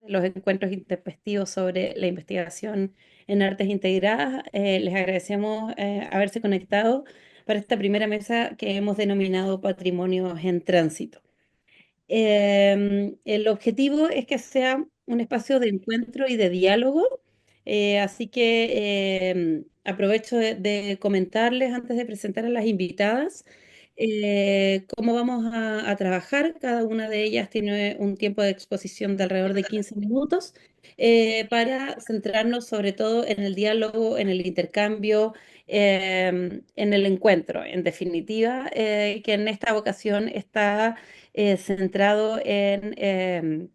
los encuentros intempestivos sobre la investigación en artes integradas. Les agradecemos haberse conectado para esta primera mesa que hemos denominado Patrimonios en Tránsito. El objetivo es que sea un espacio de encuentro y de diálogo, así que aprovecho de comentarles antes de presentar a las invitadas cómo vamos a trabajar. Cada una de ellas tiene un tiempo de exposición de alrededor de 15 minutos para centrarnos sobre todo en el diálogo, en el intercambio, en el encuentro, en definitiva, que en esta ocasión está centrado en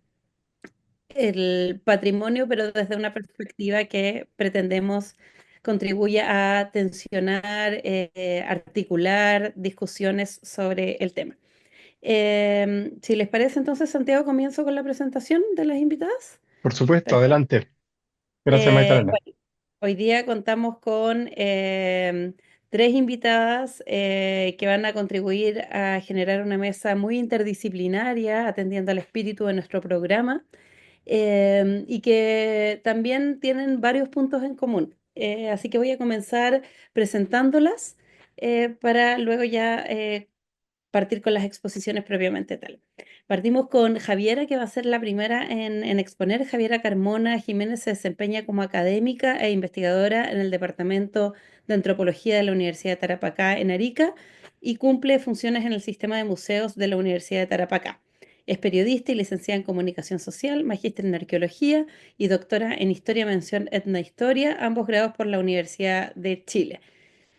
el patrimonio, pero desde una perspectiva que pretendemos contribuya a tensionar, articular discusiones sobre el tema. Si les parece, entonces, Santiago, comienzo con la presentación de las invitadas. Por supuesto, Perfecto. adelante. Gracias, Magdalena. Bueno, hoy día contamos con tres invitadas que van a contribuir a generar una mesa muy interdisciplinaria, atendiendo al espíritu de nuestro programa, y que también tienen varios puntos en común. Así que voy a comenzar presentándolas para luego ya partir con las exposiciones propiamente tal. Partimos con Javiera, que va a ser la primera en exponer. Javiera Carmona Jiménez se desempeña como académica e investigadora en el Departamento de Antropología de la Universidad de Tarapacá en Arica y cumple funciones en el sistema de museos de la Universidad de Tarapacá. Es periodista y licenciada en Comunicación Social, magíster en Arqueología y doctora en Historia Mención Etnohistoria, ambos grados por la Universidad de Chile.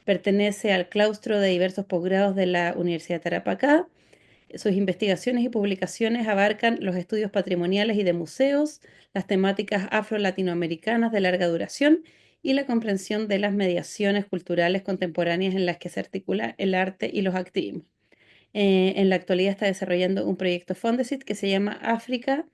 Pertenece al claustro de diversos posgrados de la Universidad de Tarapacá. Sus investigaciones y publicaciones abarcan los estudios patrimoniales y de museos, las temáticas afro-latinoamericanas de larga duración y la comprensión de las mediaciones culturales contemporáneas en las que se articula el arte y los activismos. En la actualidad está desarrollando un proyecto Fondesit que se llama África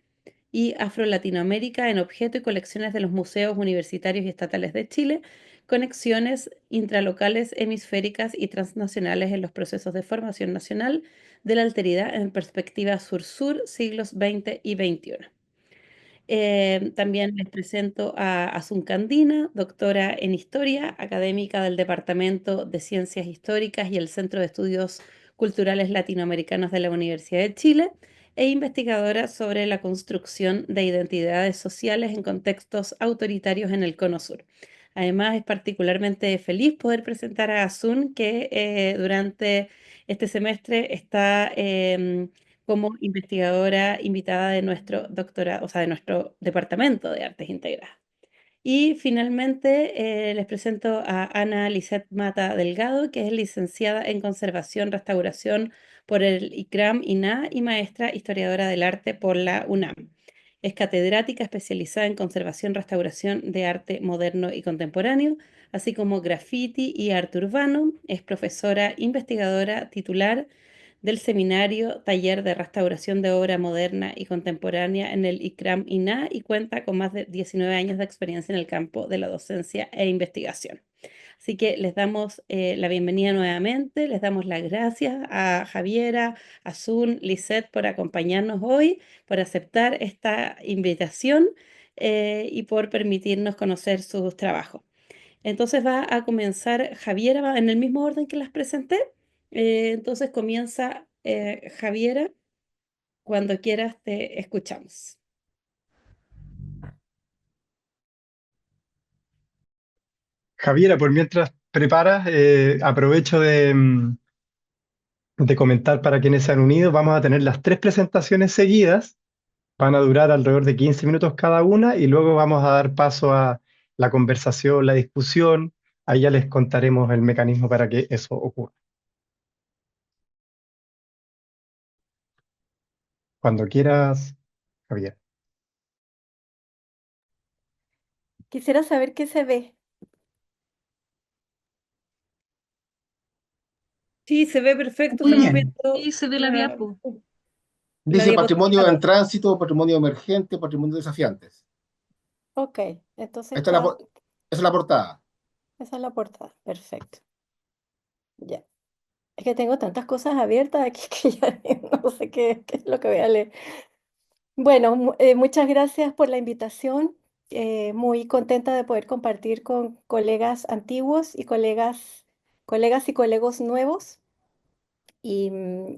y Afro-Latinoamérica en objeto y colecciones de los museos universitarios y estatales de Chile, conexiones intralocales, hemisféricas y transnacionales en los procesos de formación nacional de la alteridad en perspectiva sur-sur, siglos XX y XXI. También les presento a Asun Candina, doctora en Historia, académica del Departamento de Ciencias Históricas y el Centro de Estudios Culturales Latinoamericanos de la Universidad de Chile, e investigadora sobre la construcción de identidades sociales en contextos autoritarios en el Cono Sur. Además, es particularmente feliz poder presentar a Asun, que durante este semestre está como investigadora invitada de nuestro doctorado, o sea, de nuestro Departamento de Artes Integradas. Y finalmente les presento a Ana Lisset Mata Delgado, que es licenciada en Conservación Restauración por el ICRAM INA y maestra historiadora del arte por la UNAM. Es catedrática especializada en conservación restauración de arte moderno y contemporáneo, así como graffiti y arte urbano. Es profesora investigadora titular del seminario Taller de Restauración de Obra Moderna y Contemporánea en el ICRAM INA y cuenta con más de 19 años de experiencia en el campo de la docencia e investigación. Así que les damos la bienvenida nuevamente, les damos las gracias a Javiera, a Sun, Lisette por acompañarnos hoy, por aceptar esta invitación y por permitirnos conocer sus trabajos. Entonces va a comenzar Javiera, va en el mismo orden que las presenté. Entonces comienza Javiera, cuando quieras te escuchamos. Javiera, por mientras preparas, aprovecho de comentar para quienes se han unido. Vamos a tener las tres presentaciones seguidas. Van a durar alrededor de 15 minutos cada una y luego vamos a dar paso a la conversación, la discusión. Ahí ya les contaremos el mecanismo para que eso ocurra. Cuando quieras, Javier. Quisiera saber qué se ve. Sí, se ve perfecto, Muy estamos bien. viendo Y se ve la diapo. la Dice patrimonio diapositiva en 2. tránsito, patrimonio emergente, patrimonio desafiantes. Ok, entonces Esta es está, esa es la portada. esa es la portada. Perfecto. Ya. Es que tengo tantas cosas abiertas aquí que ya no sé qué es lo que voy a leer. Bueno, muchas gracias por la invitación. Muy contenta de poder compartir con colegas antiguos y colegas y colegos nuevos. Y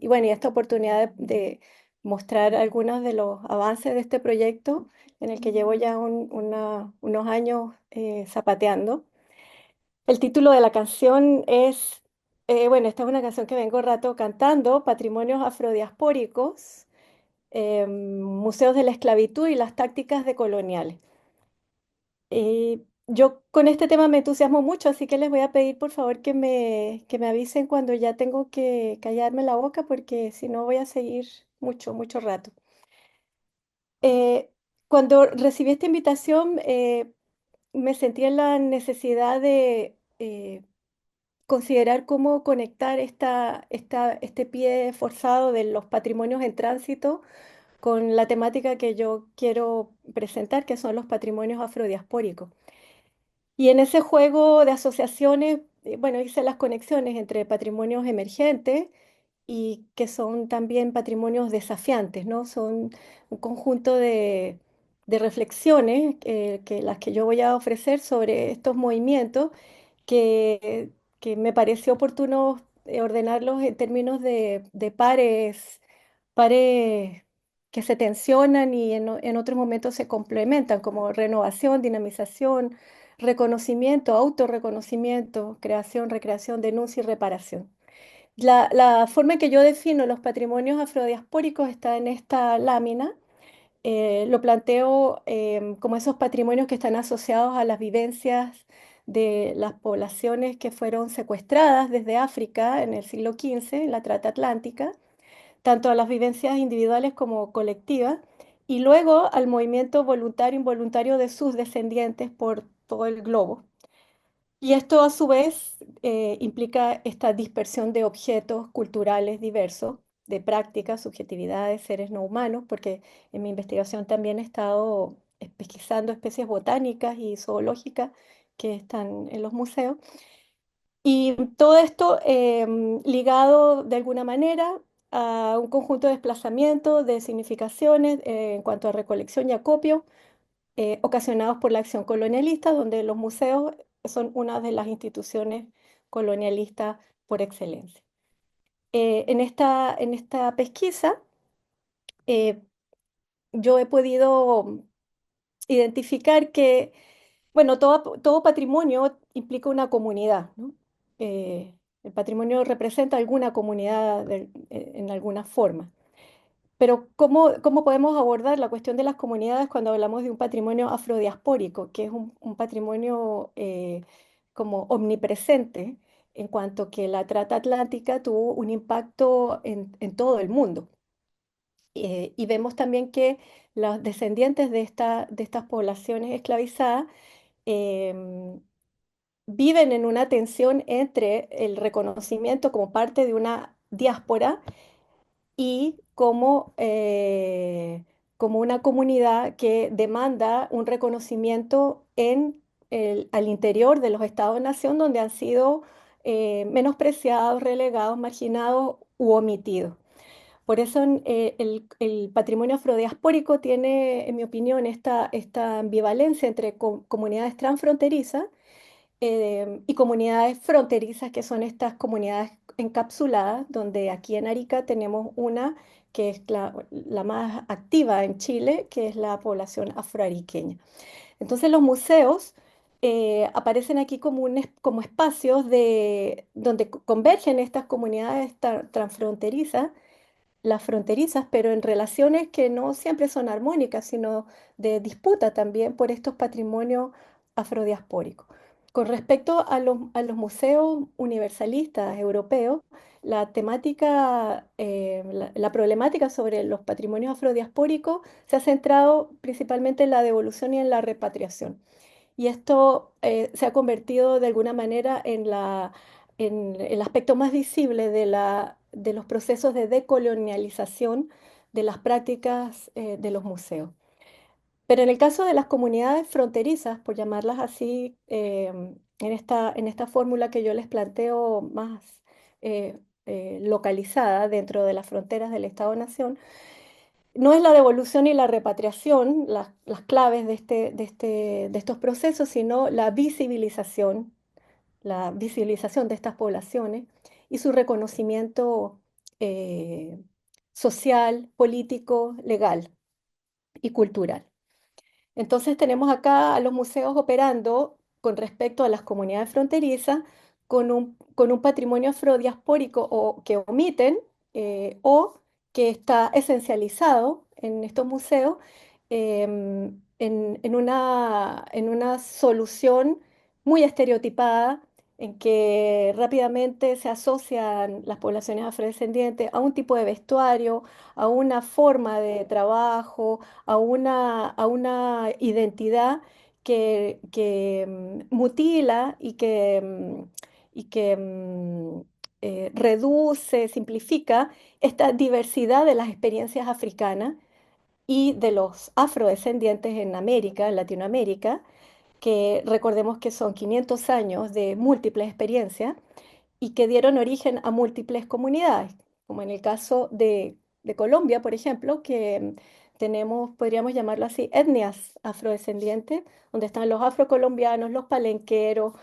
bueno, y esta oportunidad de mostrar algunos de los avances de este proyecto en el que llevo ya unos años zapateando. El título de la canción es, bueno, esta es una canción que vengo rato cantando, Patrimonios Afrodiaspóricos, Museos de la Esclavitud y las Tácticas decoloniales. Yo con este tema me entusiasmo mucho, así que les voy a pedir por favor que me avisen cuando ya tengo que callarme la boca, porque si no voy a seguir mucho, mucho rato. Eh, Cuando recibí esta invitación, me sentí en la necesidad de considerar cómo conectar este pie forzado de los patrimonios en tránsito con la temática que yo quiero presentar, que son los patrimonios afrodiaspóricos. Y en ese juego de asociaciones, bueno, hice las conexiones entre patrimonios emergentes y que son también patrimonios desafiantes, ¿no? Son un conjunto de reflexiones que las que yo voy a ofrecer sobre estos movimientos que, que me pareció oportuno ordenarlos en términos de pares que se tensionan y en otros momentos se complementan, como renovación, dinamización, reconocimiento, autorreconocimiento, creación, recreación, denuncia y reparación. La forma en que yo defino los patrimonios afrodiaspóricos está en esta lámina. Lo planteo como esos patrimonios que están asociados a las vivencias de las poblaciones que fueron secuestradas desde África en el siglo XV, en la trata atlántica, tanto a las vivencias individuales como colectivas, y luego al movimiento voluntario e involuntario de sus descendientes por todo el globo. Y esto a su vez implica esta dispersión de objetos culturales diversos, de prácticas, subjetividades, seres no humanos, porque en mi investigación también he estado pesquisando especies botánicas y zoológicas que están en los museos. Y todo esto ligado de alguna manera a un conjunto de desplazamientos, de significaciones en cuanto a recolección y acopio, ocasionados por la acción colonialista, donde los museos son una de las instituciones colonialistas por excelencia. En esta pesquisa, eh, yo he podido identificar que, bueno, todo patrimonio implica una comunidad, ¿no? El patrimonio representa alguna comunidad en alguna forma. Pero ¿cómo podemos abordar la cuestión de las comunidades cuando hablamos de un patrimonio afrodiaspórico, que es un patrimonio como omnipresente, en cuanto que la trata atlántica tuvo un impacto en todo el mundo? Y vemos también que los descendientes de estas poblaciones esclavizadas em, viven en una tensión entre el reconocimiento como parte de una diáspora y como una comunidad que demanda un reconocimiento al interior de los estados-nación, donde han sido menospreciados, relegados, marginados u omitidos. Por eso el patrimonio afrodiaspórico tiene, en mi opinión, esta ambivalencia entre comunidades transfronterizas y comunidades fronterizas, que son estas comunidades encapsuladas, donde aquí en Arica tenemos una que es la más activa en Chile, que es la población afroariqueña. Entonces los museos aparecen aquí como espacios donde convergen estas comunidades transfronterizas, las fronterizas, pero en relaciones que no siempre son armónicas, sino de disputa también por estos patrimonios afrodiaspóricos. Con respecto a los museos universalistas europeos, la temática, la problemática sobre los patrimonios afrodiaspóricos se ha centrado principalmente en la devolución y en la repatriación. Y esto se ha convertido de alguna manera en el aspecto más visible de los procesos de decolonialización de las prácticas de los museos. Pero en el caso de las comunidades fronterizas, por llamarlas así, en esta fórmula que yo les planteo más localizada dentro de las fronteras del Estado-Nación, No es la devolución y la repatriación las claves de estos procesos, sino la visibilización de estas poblaciones y su reconocimiento eh, social, político, legal y cultural. Entonces tenemos acá a los museos operando con respecto a las comunidades fronterizas con un patrimonio afrodiaspórico o que omiten o que está esencializado en estos museos en una solución muy estereotipada en que rápidamente se asocian las poblaciones afrodescendientes a un tipo de vestuario, a una forma de trabajo, a una identidad que mutila y que reduce, simplifica esta diversidad de las experiencias africanas y de los afrodescendientes en América, en Latinoamérica, que recordemos que son 500 años de múltiples experiencias y que dieron origen a múltiples comunidades, como en el caso de Colombia, por ejemplo, que tenemos, podríamos llamarlo así, etnias afrodescendientes, donde están los afrocolombianos, los palenqueros,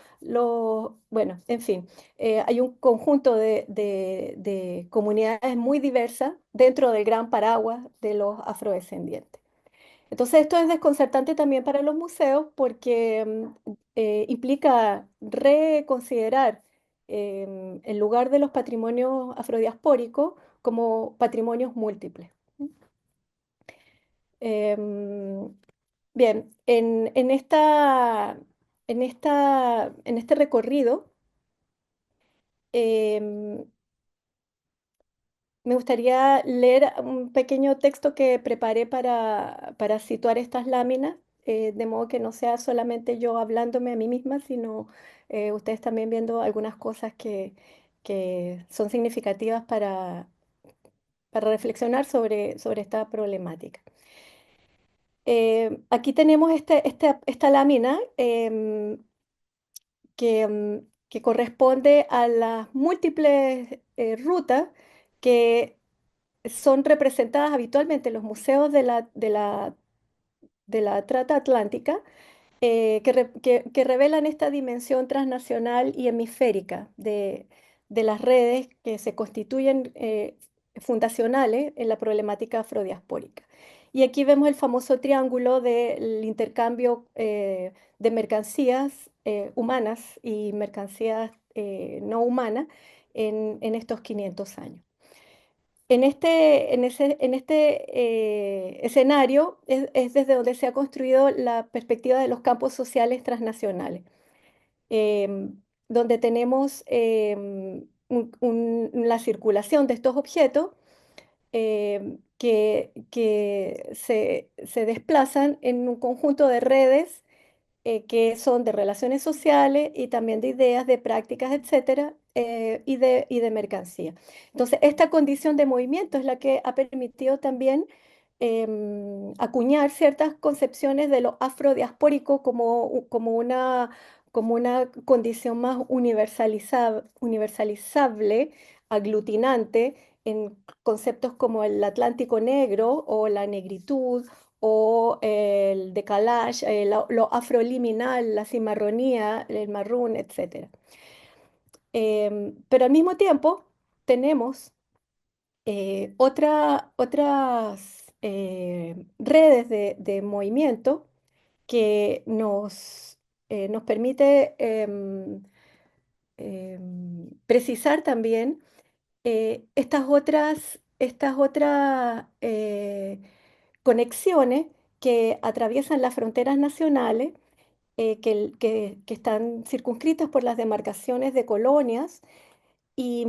bueno, en fin, hay un conjunto de comunidades muy diversas dentro del gran paraguas de los afrodescendientes. Entonces, esto es desconcertante también para los museos porque implica reconsiderar el lugar de los patrimonios afrodiaspóricos como patrimonios múltiples. Em, Bien, en este recorrido, em, me gustaría leer un pequeño texto que preparé para situar estas láminas, de modo que no sea solamente yo hablándome a mí misma, sino ustedes también viendo algunas cosas que son significativas para reflexionar sobre esta problemática. Aquí tenemos esta lámina que corresponde a las múltiples rutas que son representadas habitualmente en los museos de la trata atlántica, que revelan esta dimensión transnacional y hemisférica de las redes que se constituyen fundacionales en la problemática afrodiaspórica. Y aquí vemos el famoso triángulo del intercambio de mercancías humanas y mercancías no humanas en estos 500 años. En este escenario es desde donde se ha construido la perspectiva de los campos sociales transnacionales, donde tenemos la circulación de estos objetos que se desplazan en un conjunto de redes que son de relaciones sociales y también de ideas, de prácticas, etcétera, y de mercancía. Entonces, esta condición de movimiento es la que ha permitido también acuñar ciertas concepciones de lo afrodiaspórico como una condición más universalizable, aglutinante, en conceptos como el Atlántico Negro o la negritud o el decalage, lo afroliminal, la cimarronía, el marrón, etcétera. Pero al mismo tiempo tenemos otras redes de movimiento que nos permite precisar también estas otras conexiones que atraviesan las fronteras nacionales, que están circunscritas por las demarcaciones de colonias y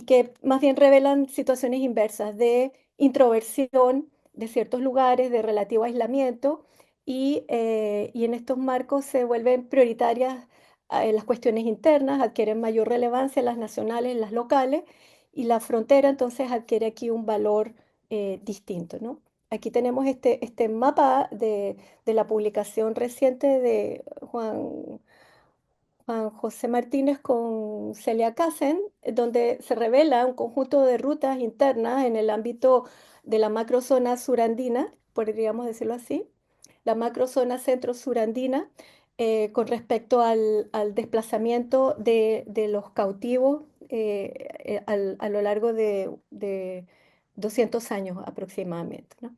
que más bien revelan situaciones inversas de introversión de ciertos lugares, de relativo aislamiento, y en estos marcos se vuelven prioritarias las cuestiones internas, adquieren mayor relevancia las nacionales, las locales, y la frontera entonces adquiere aquí un valor distinto, ¿no? Aquí tenemos este mapa de la publicación reciente de Juan José Martínez con Celia Cassen, donde se revela un conjunto de rutas internas en el ámbito de la macrozona surandina, podríamos decirlo así, la macrozona centro-surandina, con respecto al desplazamiento de los cautivos a lo largo de 200 años aproximadamente, ¿no?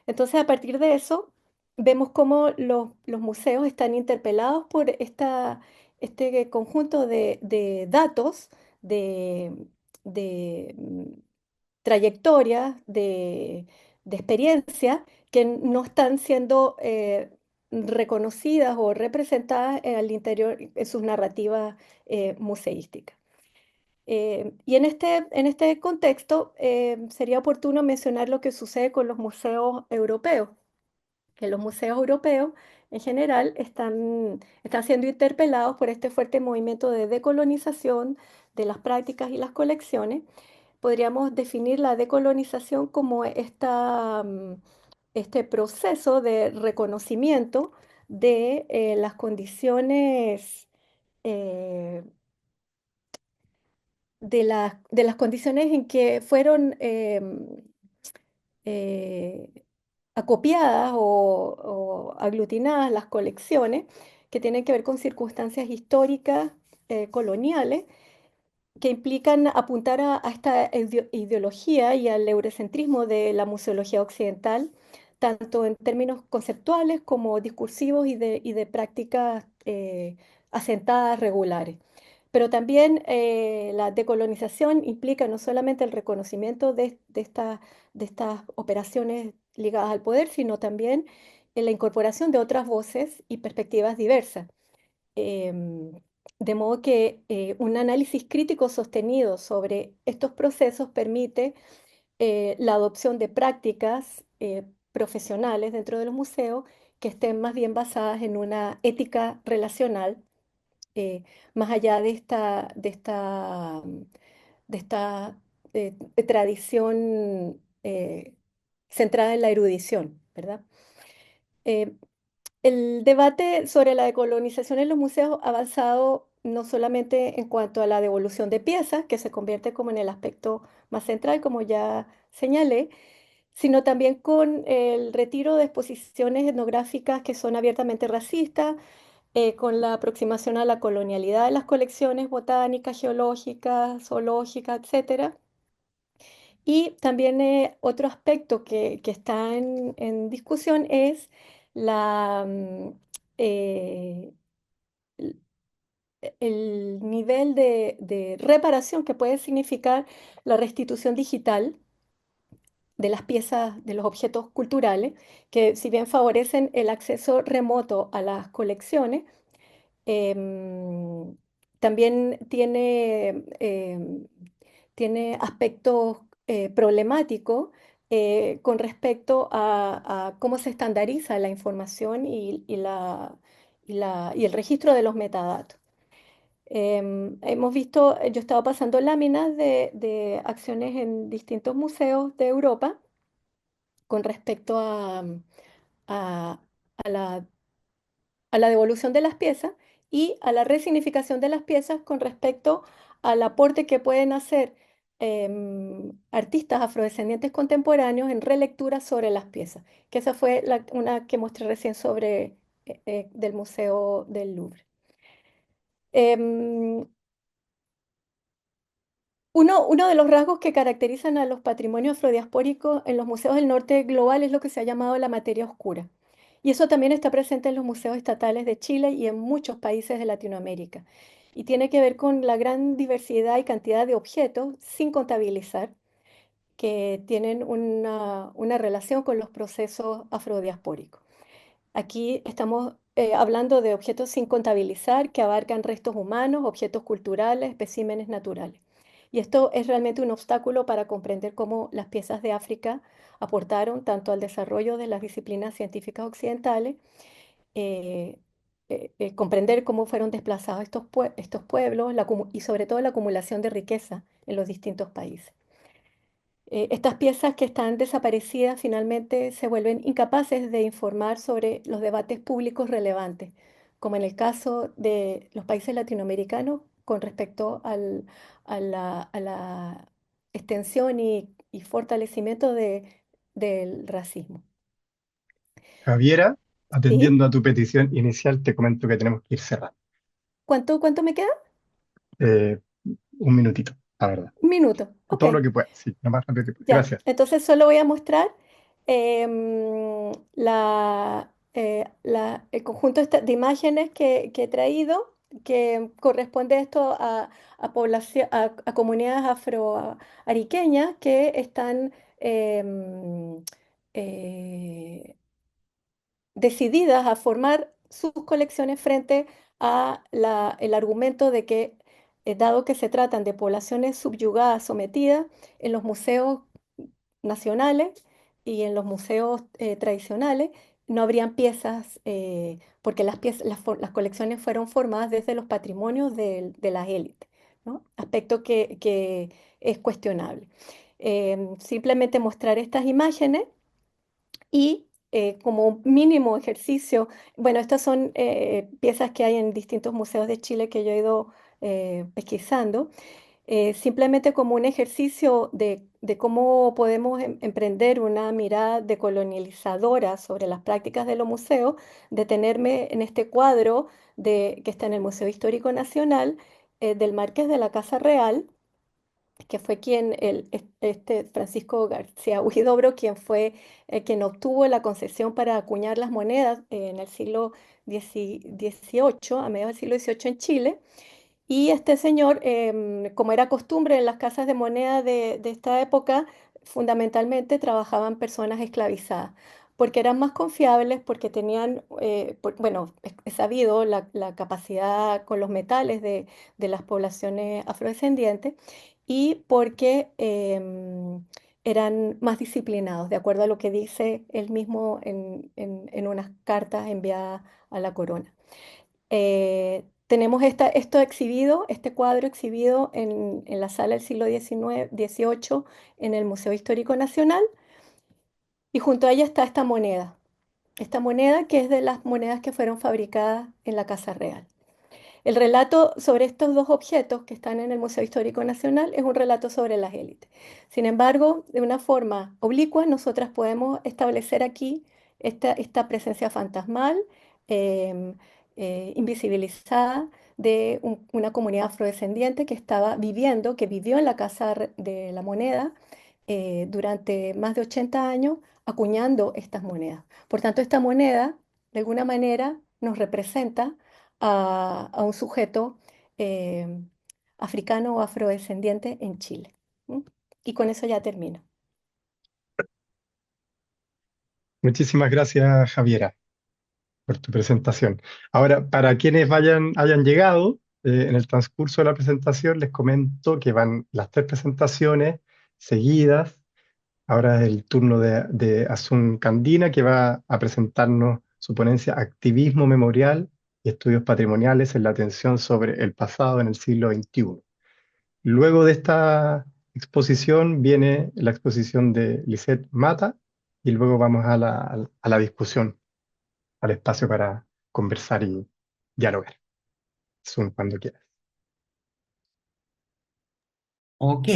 Entonces, a partir de eso, vemos cómo los museos están interpelados por este conjunto de datos, de, de trayectorias, de experiencias que no están siendo reconocidas o representadas al interior en sus narrativas museísticas. Y en este contexto sería oportuno mencionar lo que sucede con los museos europeos, que los museos europeos en general están siendo interpelados por este fuerte movimiento de decolonización de las prácticas y las colecciones. Podríamos definir la decolonización como este proceso de reconocimiento de las condiciones eh, de las condiciones en que fueron eh, acopiadas o aglutinadas las colecciones que tienen que ver con circunstancias históricas coloniales que implican apuntar a esta ideología y al eurocentrismo de la museología occidental, tanto en términos conceptuales como discursivos y de prácticas asentadas regulares. Pero también la decolonización implica no solamente el reconocimiento de estas operaciones ligadas al poder, sino también la incorporación de otras voces y perspectivas diversas. Em, de modo que un análisis crítico sostenido sobre estos procesos permite la adopción de prácticas profesionales dentro de los museos que estén más bien basadas en una ética relacional, más allá de esta tradición centrada en la erudición, ¿verdad? Eh, el debate sobre la decolonización en los museos ha avanzado no solamente en cuanto a la devolución de piezas, que se convierte como en el aspecto más central, como ya señalé, sino también con el retiro de exposiciones etnográficas que son abiertamente racistas, con la aproximación a la colonialidad de las colecciones botánicas, geológicas, zoológicas, etcétera. Y también otro aspecto que está en discusión es la, eh, l- el nivel de reparación que puede significar la restitución digital de las piezas, de los objetos culturales, que si bien favorecen el acceso remoto a las colecciones, em, también tiene aspectos problemáticos con respecto a cómo se estandariza la información y el registro de los metadatos. Hemos visto, yo he estado pasando láminas de acciones en distintos museos de Europa con respecto a- a la devolución de las piezas y a la resignificación de las piezas con respecto al aporte que pueden hacer artistas afrodescendientes contemporáneos en relecturas sobre las piezas, que esa fue una que mostré recién sobre del Museo del Louvre. Em, uno de los rasgos que caracterizan a los patrimonios afrodiaspóricos en los museos del norte global es lo que se ha llamado la materia oscura. Y eso también está presente en los museos estatales de Chile y en muchos países de Latinoamérica. Y tiene que ver con la gran diversidad y cantidad de objetos, sin contabilizar, que tienen una relación con los procesos afrodiaspóricos. Aquí estamos hablando de objetos sin contabilizar que abarcan restos humanos, objetos culturales, especímenes naturales. Y esto es realmente un obstáculo para comprender cómo las piezas de África aportaron tanto al desarrollo de las disciplinas científicas occidentales, eh, comprender cómo fueron desplazados estos pueblos y sobre todo la acumulación de riqueza en los distintos países. Estas piezas que están desaparecidas finalmente se vuelven incapaces de informar sobre los debates públicos relevantes, como en el caso de los países latinoamericanos con respecto a la extensión y fortalecimiento del racismo. Javiera, ¿Sí? atendiendo a tu petición inicial, te comento que tenemos que ir cerrando. ¿Cuánto me queda? Eh, un minutito, la verdad. Un minuto. Ok. Todo lo que pueda, sí, lo más rápido que pueda. Ya, Gracias. entonces solo voy a mostrar el conjunto de imágenes que he traído, que corresponde esto a comunidades afroariqueñas que están em, eh, decididas a formar sus colecciones frente a el argumento de que, dado que se tratan de poblaciones subyugadas, sometidas, en los museos nacionales y en los museos tradicionales no habrían piezas, porque las colecciones fueron formadas desde los patrimonios de las élites, ¿no? Aspecto que es cuestionable. Simplemente mostrar estas imágenes y como mínimo ejercicio, bueno, estas son piezas que hay en distintos museos de Chile que yo he ido pesquisando, simplemente como un ejercicio de cómo podemos emprender una mirada decolonializadora sobre las prácticas de los museos, detenerme en este cuadro que está en el Museo Histórico Nacional del Marqués de la Casa Real, que fue este Francisco García Huidobro, quien fue quien obtuvo la concesión para acuñar las monedas en el siglo XVIII, a mediados del siglo XVIII en Chile. Y este señor, como era costumbre en las casas de moneda de esta época, fundamentalmente trabajaban personas esclavizadas, porque eran más confiables, porque tenían, bueno, es sabido la capacidad con los metales de las poblaciones afrodescendientes y porque eran más disciplinados, de acuerdo a lo que dice él mismo en unas cartas enviadas a la corona. Tenemos esto exhibido, este cuadro exhibido en la sala del siglo XIX, XVIII en el Museo Histórico Nacional, y junto a ella está esta moneda que es de las monedas que fueron fabricadas en la Casa Real. El relato sobre estos dos objetos que están en el Museo Histórico Nacional es un relato sobre las élites. Sin embargo, de una forma oblicua, nosotras podemos establecer aquí esta presencia fantasmal, em, invisibilizada de una comunidad afrodescendiente que estaba viviendo, que vivió en la Casa de la Moneda durante más de 80 años, acuñando estas monedas. Por tanto, esta moneda, de alguna manera, nos representa a un sujeto eh, africano o afrodescendiente en Chile. ¿M? Y con eso ya termino. Muchísimas gracias, Javiera, por tu presentación. Ahora, para quienes hayan llegado, en el transcurso de la presentación les comento que van las tres presentaciones seguidas. Ahora es el turno de Asun Candina, que va a presentarnos su ponencia Activismo Memorial y Estudios Patrimoniales en la Atención sobre el Pasado en el siglo XXI. Luego de esta exposición viene la exposición de Lisette Mata y luego vamos a la discusión, al espacio para conversar y dialogar. Asun, cuando quieras. Ok.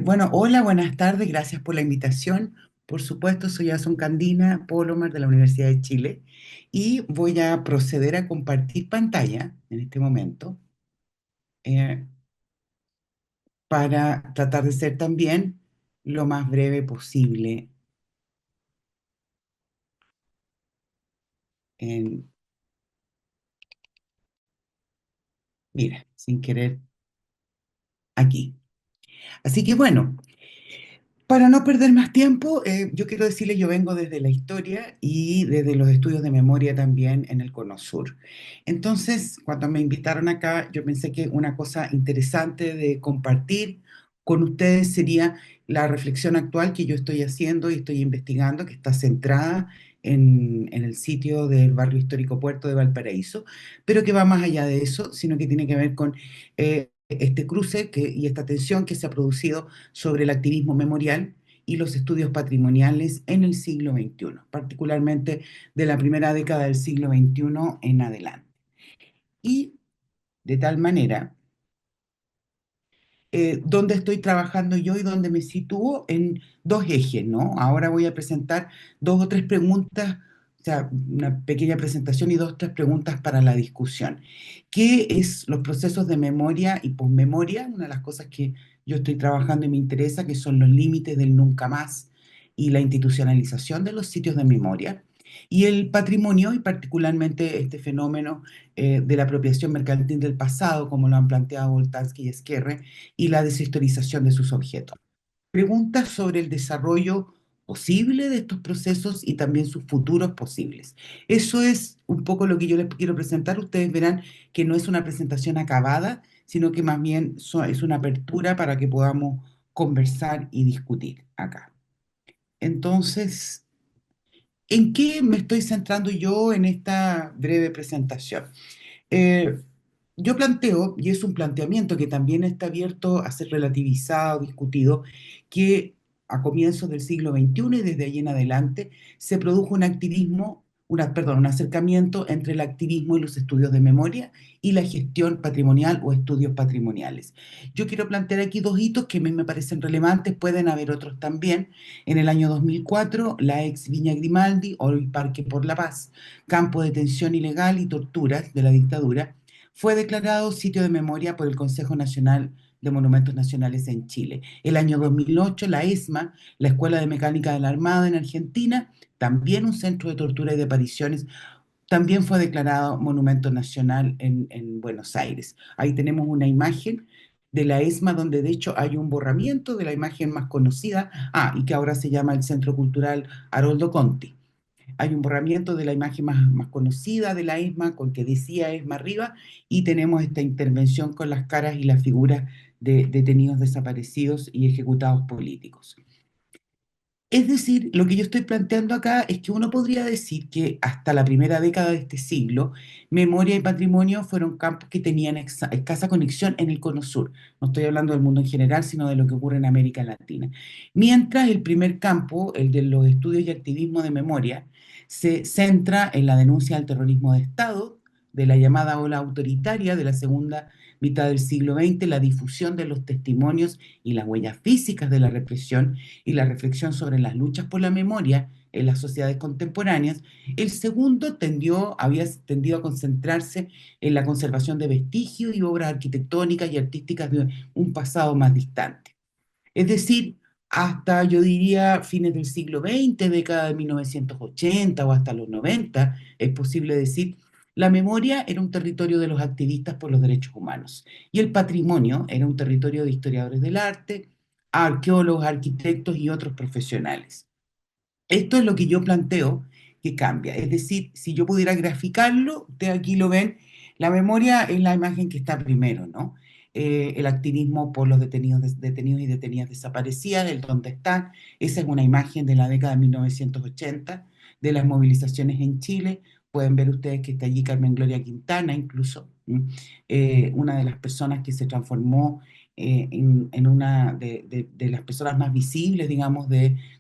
Bueno, hola, buenas tardes, gracias por la invitación. Por supuesto, soy Asun Candina, Polomer de la Universidad de Chile y voy a proceder a compartir pantalla en este momento eh, para tratar de ser también lo más breve posible. en- Mira, sin querer, aquí. Así que bueno. Para no perder más tiempo, yo quiero decirles, yo vengo desde la historia y desde los estudios de memoria también en el Cono Sur. Entonces, cuando me invitaron acá, yo pensé que una cosa interesante de compartir con ustedes sería la reflexión actual que yo estoy haciendo y estoy investigando, que está centrada en el sitio del barrio histórico Puerto de Valparaíso, pero que va más allá de eso, sino que tiene que ver con este cruce y esta tensión que se ha producido sobre el activismo memorial y los estudios patrimoniales en el siglo XXI, particularmente de la primera década del siglo XXI en adelante. Y de tal manera dónde estoy trabajando yo y dónde me sitúo en dos ejes, ¿no? Ahora voy a presentar dos o tres preguntas, o sea, una pequeña presentación y dos o tres preguntas para la discusión. ¿Qué es los procesos de memoria y posmemoria? Una de las cosas que yo estoy trabajando y me interesa, que son los límites del nunca más y la institucionalización de los sitios de memoria. Y el patrimonio, y particularmente este fenómeno de la apropiación mercantil del pasado, como lo han planteado Voltansky y Esquerre, y la deshistorización de sus objetos. Preguntas sobre el desarrollo posible de estos procesos y también sus futuros posibles. Eso es un poco lo que yo les quiero presentar. Ustedes verán que no es una presentación acabada, sino que más bien es una apertura para que podamos conversar y discutir acá. Entonces, ¿en qué me estoy centrando yo en esta breve presentación? Eh, yo planteo, y es un planteamiento que también está abierto a ser relativizado, discutido, que a comienzos del siglo XXI y desde allí en adelante se produjo un activismo, un acercamiento entre el activismo y los estudios de memoria y la gestión patrimonial o estudios patrimoniales. Yo quiero plantear aquí dos hitos que a mí me parecen relevantes, pueden haber otros también. En el año 2004, la ex Viña Grimaldi, hoy Parque por la Paz, campo de detención ilegal y torturas de la dictadura, fue declarado sitio de memoria por el Consejo Nacional de Monumentos Nacionales en Chile. El año 2008, la ESMA, la Escuela de Mecánica de la Armada en Argentina, también un centro de tortura y de apariciones, también fue declarado Monumento Nacional en Buenos Aires. Ahí tenemos una imagen de la ESMA donde de hecho hay un borramiento de la imagen más conocida, y que ahora se llama el Centro Cultural Haroldo Conti. Hay un borramiento de la imagen más conocida de la ESMA, con que decía ESMA arriba, y tenemos esta intervención con las caras y las figuras de detenidos desaparecidos y ejecutados políticos. Es decir, lo que yo estoy planteando acá es que uno podría decir que hasta la primera década de este siglo, memoria y patrimonio fueron campos que tenían escasa conexión en el Cono Sur. No estoy hablando del mundo en general, sino de lo que ocurre en América Latina. Mientras el primer campo, el de los estudios y activismo de memoria, se centra en la denuncia del terrorismo de Estado, de la llamada ola autoritaria de la segunda mitad del siglo XX, la difusión de los testimonios y las huellas físicas de la represión y la reflexión sobre las luchas por la memoria en las sociedades contemporáneas. El segundo había tendido a concentrarse en la conservación de vestigios y obras arquitectónicas y artísticas de un pasado más distante. Es decir, hasta yo diría fines del siglo XX, década de 1980 o hasta los 90, es posible decir, la memoria era un territorio de los activistas por los derechos humanos y el patrimonio era un territorio de historiadores del arte, arqueólogos, arquitectos y otros profesionales. Esto es lo que yo planteo que cambia. Es decir, si yo pudiera graficarlo, ustedes aquí lo ven, la memoria es la imagen que está primero, ¿no? El activismo por los detenidos y detenidas desaparecidas, el dónde están. Esa es una imagen de la década de 1980, de las movilizaciones en Chile. Pueden ver ustedes que está allí Carmen Gloria Quintana, incluso, una de las personas que se transformó en una de las personas más visibles, digamos,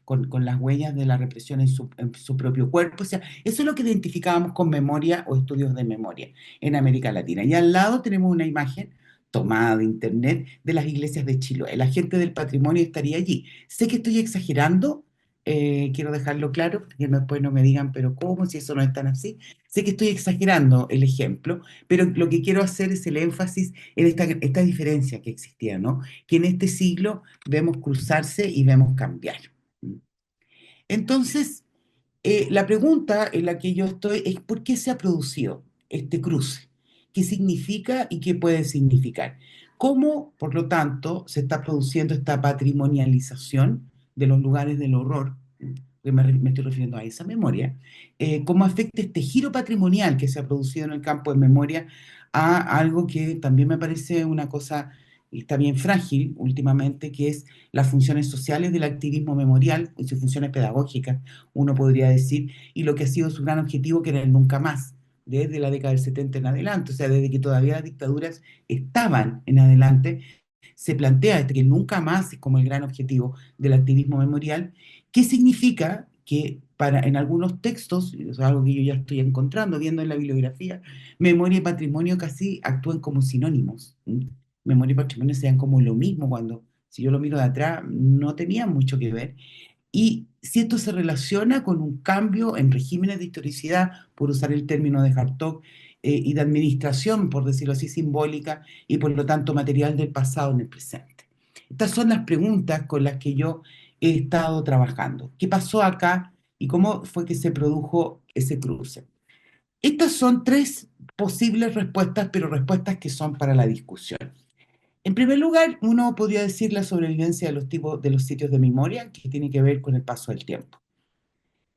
con las huellas de la represión en su propio cuerpo. O sea, eso es lo que identificábamos con memoria o estudios de memoria en América Latina. Y al lado tenemos una imagen tomada de internet de las iglesias de Chiloé. La gente del patrimonio estaría allí. Sé que estoy exagerando, quiero dejarlo claro, que después no me digan, pero ¿cómo? Si eso no es tan así. Sé que estoy exagerando el ejemplo, pero lo que quiero hacer es el énfasis en esta diferencia que existía, ¿no? Que en este siglo vemos cruzarse y vemos cambiar. Entonces, la pregunta en la que yo estoy es ¿por qué se ha producido este cruce? ¿Qué significa y qué puede significar? ¿Cómo, por lo tanto, se está produciendo esta patrimonialización de los lugares del horror? Que me estoy refiriendo a esa memoria. ¿Cómo afecta este giro patrimonial que se ha producido en el campo de memoria a algo que también me parece una cosa, está bien frágil últimamente, que es las funciones sociales del activismo memorial y sus funciones pedagógicas, uno podría decir, y lo que ha sido su gran objetivo, que era el nunca más, desde la década del 70 en adelante, o sea, desde que todavía las dictaduras estaban en adelante, se plantea que nunca más es como el gran objetivo del activismo memorial. ¿Qué significa? Que en algunos textos, es algo que yo ya estoy encontrando, viendo en la bibliografía, memoria y patrimonio casi actúan como sinónimos. memoria y patrimonio sean como lo mismo, cuando si yo lo miro de atrás no tenían mucho que ver. Y si esto se relaciona con un cambio en regímenes de historicidad, por usar el término de Hartog, y de administración, por decirlo así, simbólica, y por lo tanto material del pasado en el presente. Estas son las preguntas con las que yo he estado trabajando. ¿Qué pasó acá y cómo fue que se produjo ese cruce? Estas son tres posibles respuestas, pero respuestas que son para la discusión. En primer lugar, uno podría decir la sobrevivencia de los tipos de los sitios de memoria, que tiene que ver con el paso del tiempo.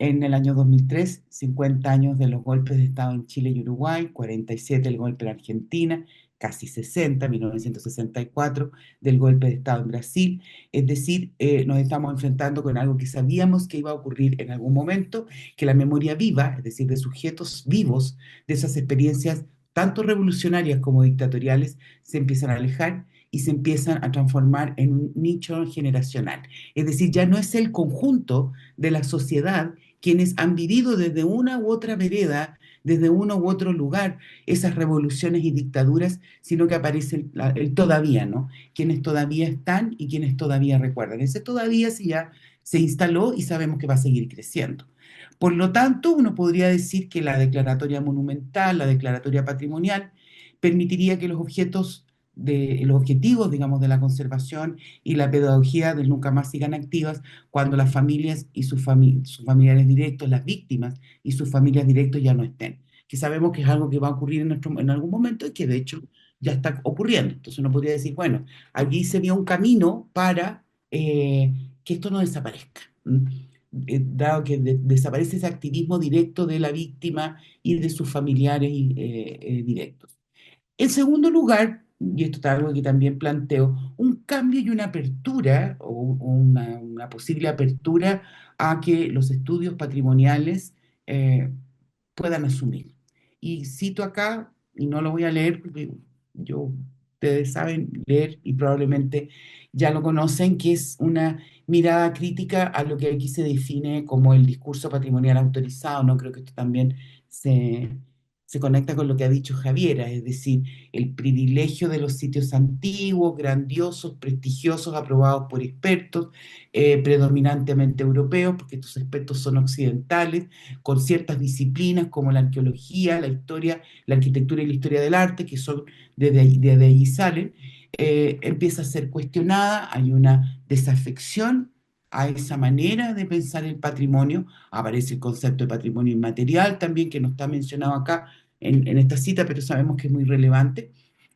En el año 2003, 50 años de los golpes de Estado en Chile y Uruguay, 47 el golpe en Argentina, casi 60, 1964, del golpe de Estado en Brasil. Es decir, nos estamos enfrentando con algo que sabíamos que iba a ocurrir en algún momento, que la memoria viva, es decir, de sujetos vivos de esas experiencias, tanto revolucionarias como dictatoriales, se empiezan a alejar y se empiezan a transformar en un nicho generacional. Es decir, ya no es el conjunto de la sociedad quienes han vivido desde una u otra vereda, desde uno u otro lugar, esas revoluciones y dictaduras, sino que aparece el todavía, ¿no? Quienes todavía están y quienes todavía recuerdan. Ese todavía sí ya se instaló y sabemos que va a seguir creciendo. Por lo tanto, uno podría decir que la declaratoria monumental, la declaratoria patrimonial, permitiría que los objetos los objetivos, digamos, de la conservación y la pedagogía del nunca más sigan activas cuando las familias y sus familiares directos, las víctimas y sus familias directos ya no estén. Que sabemos que es algo que va a ocurrir en algún momento y que de hecho ya está ocurriendo. Entonces uno podría decir, bueno, allí se vio un camino para que esto no desaparezca. Dado que desaparece ese activismo directo de la víctima y de sus familiares directos. En segundo lugar, y esto es algo que también planteo, un cambio y una apertura, o una posible apertura a que los estudios patrimoniales eh, puedan asumir. Y cito acá, y no lo voy a leer porque ustedes saben leer y probablemente ya lo conocen, que es una mirada crítica a lo que aquí se define como el discurso patrimonial autorizado. No creo que esto también se, se conecta con lo que ha dicho Javiera, es decir, el privilegio de los sitios antiguos, grandiosos, prestigiosos, aprobados por expertos, predominantemente europeos, porque estos expertos son occidentales, con ciertas disciplinas como la arqueología, la historia, la arquitectura y la historia del arte, que son desde allí salen, empieza a ser cuestionada, hay una desafección a esa manera de pensar el patrimonio, aparece el concepto de patrimonio inmaterial también, que no está mencionado acá en esta cita, pero sabemos que es muy relevante,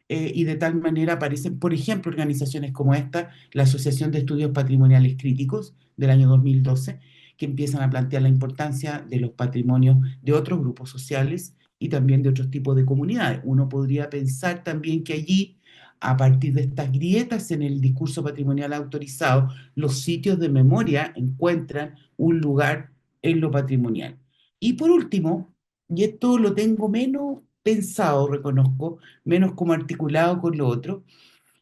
y de tal manera aparecen, por ejemplo, organizaciones como esta, la Asociación de Estudios Patrimoniales Críticos del año 2012, que empiezan a plantear la importancia de los patrimonios de otros grupos sociales y también de otros tipos de comunidades. Uno podría pensar también que allí, a partir de estas grietas en el discurso patrimonial autorizado, los sitios de memoria encuentran un lugar en lo patrimonial. Y por último, y esto lo tengo menos pensado, reconozco, menos como articulado con lo otro,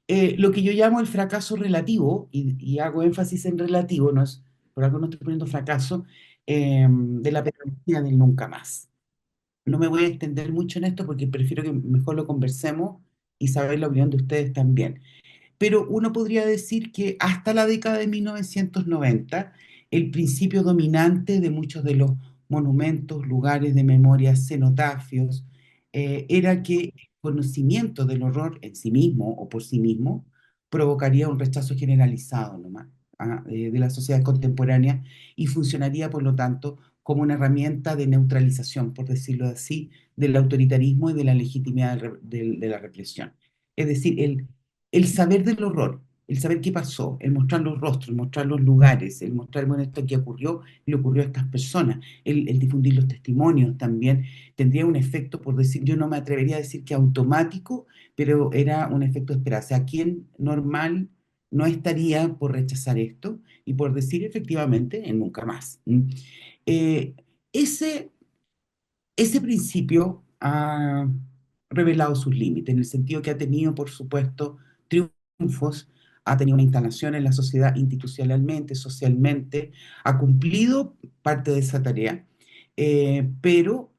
lo que yo llamo el fracaso relativo, y hago énfasis en relativo, no es, por algo no estoy poniendo fracaso, de la pedagogía del nunca más. No me voy a extender mucho en esto porque prefiero que mejor lo conversemos y saber la opinión de ustedes también. Pero uno podría decir que hasta la década de 1990, el principio dominante de muchos de los monumentos, lugares de memoria, cenotafios, era que el conocimiento del horror en sí mismo o por sí mismo provocaría un rechazo generalizado nomás, de la sociedad contemporánea y funcionaría, por lo tanto, como una herramienta de neutralización, por decirlo así, del autoritarismo y de la legitimidad de la represión. Es decir, el saber del horror, el saber qué pasó, el mostrar los rostros, el mostrar los lugares, el mostrar, bueno, esto que ocurrió, le ocurrió a estas personas, el difundir los testimonios también, tendría un efecto, por decir, yo no me atrevería a decir que automático, pero era un efecto esperado. O sea, ¿quién normal no estaría por rechazar esto y por decir efectivamente en nunca más? Eh, ese ese principio ha revelado sus límites, en el sentido que ha tenido, por supuesto, triunfos, ha tenido una instalación en la sociedad institucionalmente, socialmente, ha cumplido parte de esa tarea, pero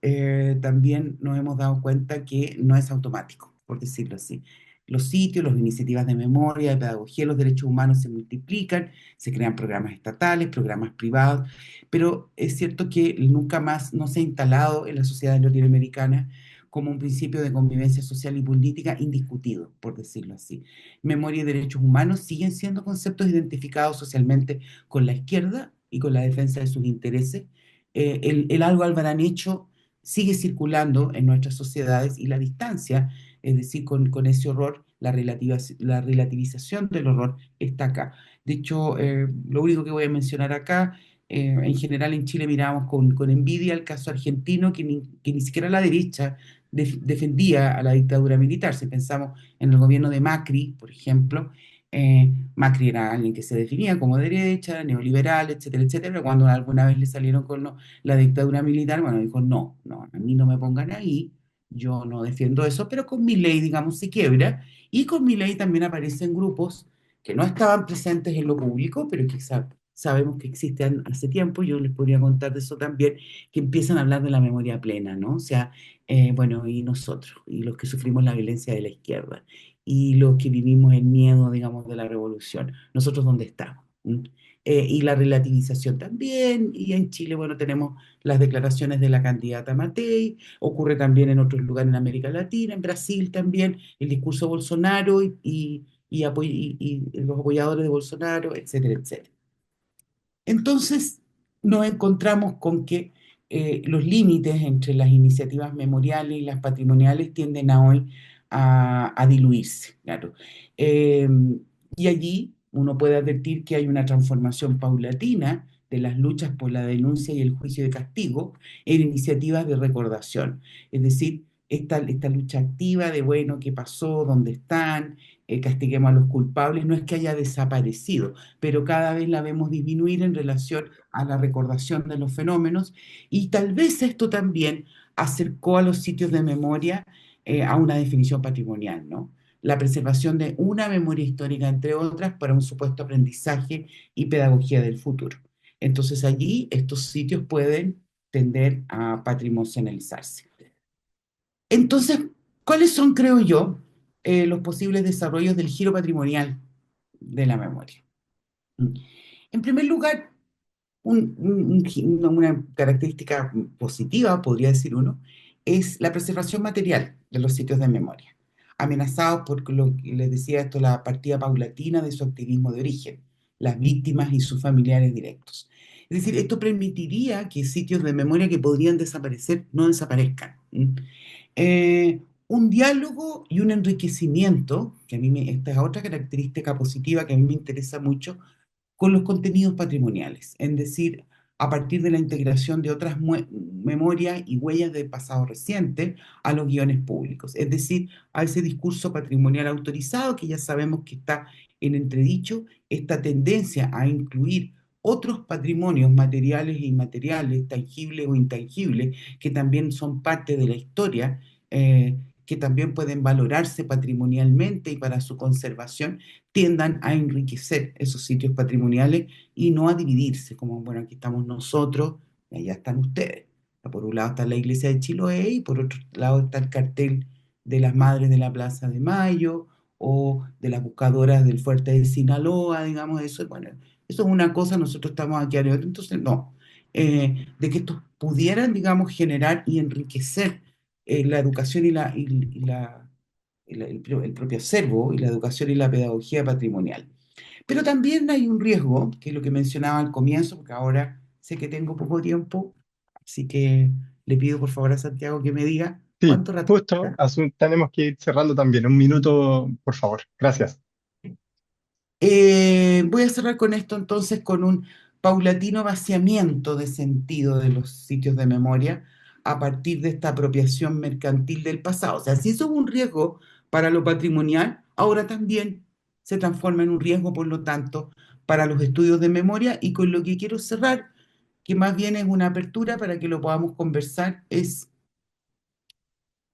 también nos hemos dado cuenta que no es automático, por decirlo así. los sitios, las iniciativas de memoria, de pedagogía de los derechos humanos se multiplican, se crean programas estatales, programas privados, pero es cierto que nunca más no se ha instalado en la sociedad latinoamericana como un principio de convivencia social y política indiscutido, por decirlo así. Memoria y derechos humanos siguen siendo conceptos identificados socialmente con la izquierda y con la defensa de sus intereses. El algo Albarán hecho sigue circulando en nuestras sociedades y la distancia, es decir, con ese horror, la relativización del horror está acá. De hecho, lo único que voy a mencionar acá, en general en Chile miramos con envidia el caso argentino, que ni siquiera la derecha defendía a la dictadura militar. Si pensamos en el gobierno de Macri, por ejemplo, Macri era alguien que se definía como derecha, neoliberal, etcétera, etcétera, pero cuando alguna vez le salieron con la dictadura militar, bueno, dijo, no, no, a mí no me pongan ahí, yo no defiendo eso, pero con mi ley, digamos, se quiebra, y con mi ley también aparecen grupos que no estaban presentes en lo público, pero que sabemos que existen hace tiempo, yo les podría contar de eso también, que empiezan a hablar de la memoria plena, ¿no? O sea, bueno, y nosotros, y los que sufrimos la violencia de la izquierda, y los que vivimos el miedo, digamos, de la revolución, nosotros dónde estamos. ¿Mm? Y la relativización también, y en Chile, bueno, tenemos las declaraciones de la candidata Matei, ocurre también en otros lugares en América Latina, en Brasil también, el discurso de Bolsonaro y los apoyadores de Bolsonaro, etcétera, etcétera. Entonces nos encontramos con que los límites entre las iniciativas memoriales y las patrimoniales tienden a hoy a diluirse, claro. Eh, y allí uno puede advertir que hay una transformación paulatina de las luchas por la denuncia y el juicio de castigo en iniciativas de recordación. Es decir, esta lucha activa de, bueno, ¿qué pasó? ¿Dónde están? Castiguemos a los culpables, no es que haya desaparecido, pero cada vez la vemos disminuir en relación a la recordación de los fenómenos, y tal vez esto también acercó a los sitios de memoria a una definición patrimonial, ¿no? La preservación de una memoria histórica, entre otras, para un supuesto aprendizaje y pedagogía del futuro. Entonces allí estos sitios pueden tender a patrimonializarse. Entonces, ¿cuáles son, creo yo, los posibles desarrollos del giro patrimonial de la memoria? En primer lugar, una característica positiva, podría decir uno, es la preservación material de los sitios de memoria, amenazados por lo que les decía esto, la partida paulatina de su activismo de origen, las víctimas y sus familiares directos. Es decir, esto permitiría que sitios de memoria que podrían desaparecer no desaparezcan. Un diálogo y un enriquecimiento, que esta es otra característica positiva que a mí me interesa mucho, con los contenidos patrimoniales, es decir, a partir de la integración de otras memorias y huellas del pasado reciente a los guiones públicos, es decir, a ese discurso patrimonial autorizado que ya sabemos que está en entredicho, esta tendencia a incluir otros patrimonios materiales e inmateriales, tangibles o intangibles, que también son parte de la historia, que también pueden valorarse patrimonialmente y para su conservación, tiendan a enriquecer esos sitios patrimoniales y no a dividirse, como, bueno, aquí estamos nosotros y allá están ustedes. Por un lado está la iglesia de Chiloé y por otro lado está el cartel de las Madres de la Plaza de Mayo o de las buscadoras del Fuerte de Sinaloa, digamos, eso, bueno, eso es una cosa, nosotros estamos aquí arriba, entonces no. De que estos pudieran, digamos, generar y enriquecer la educación el propio acervo y la educación y la pedagogía patrimonial. Pero también hay un riesgo, que es lo que mencionaba al comienzo, porque ahora sé que tengo poco tiempo, así que le pido por favor a Santiago que me diga Sí, cuánto rato justo, queda. tenemos que ir cerrando también. Un minuto, por favor. Gracias. Voy a cerrar con esto entonces, con un paulatino vaciamiento de sentido de los sitios de memoria a partir de esta apropiación mercantil del pasado. O sea, si eso es un riesgo para lo patrimonial, ahora también se transforma en un riesgo, por lo tanto, para los estudios de memoria. Y con lo que quiero cerrar, que más bien es una apertura para que lo podamos conversar, es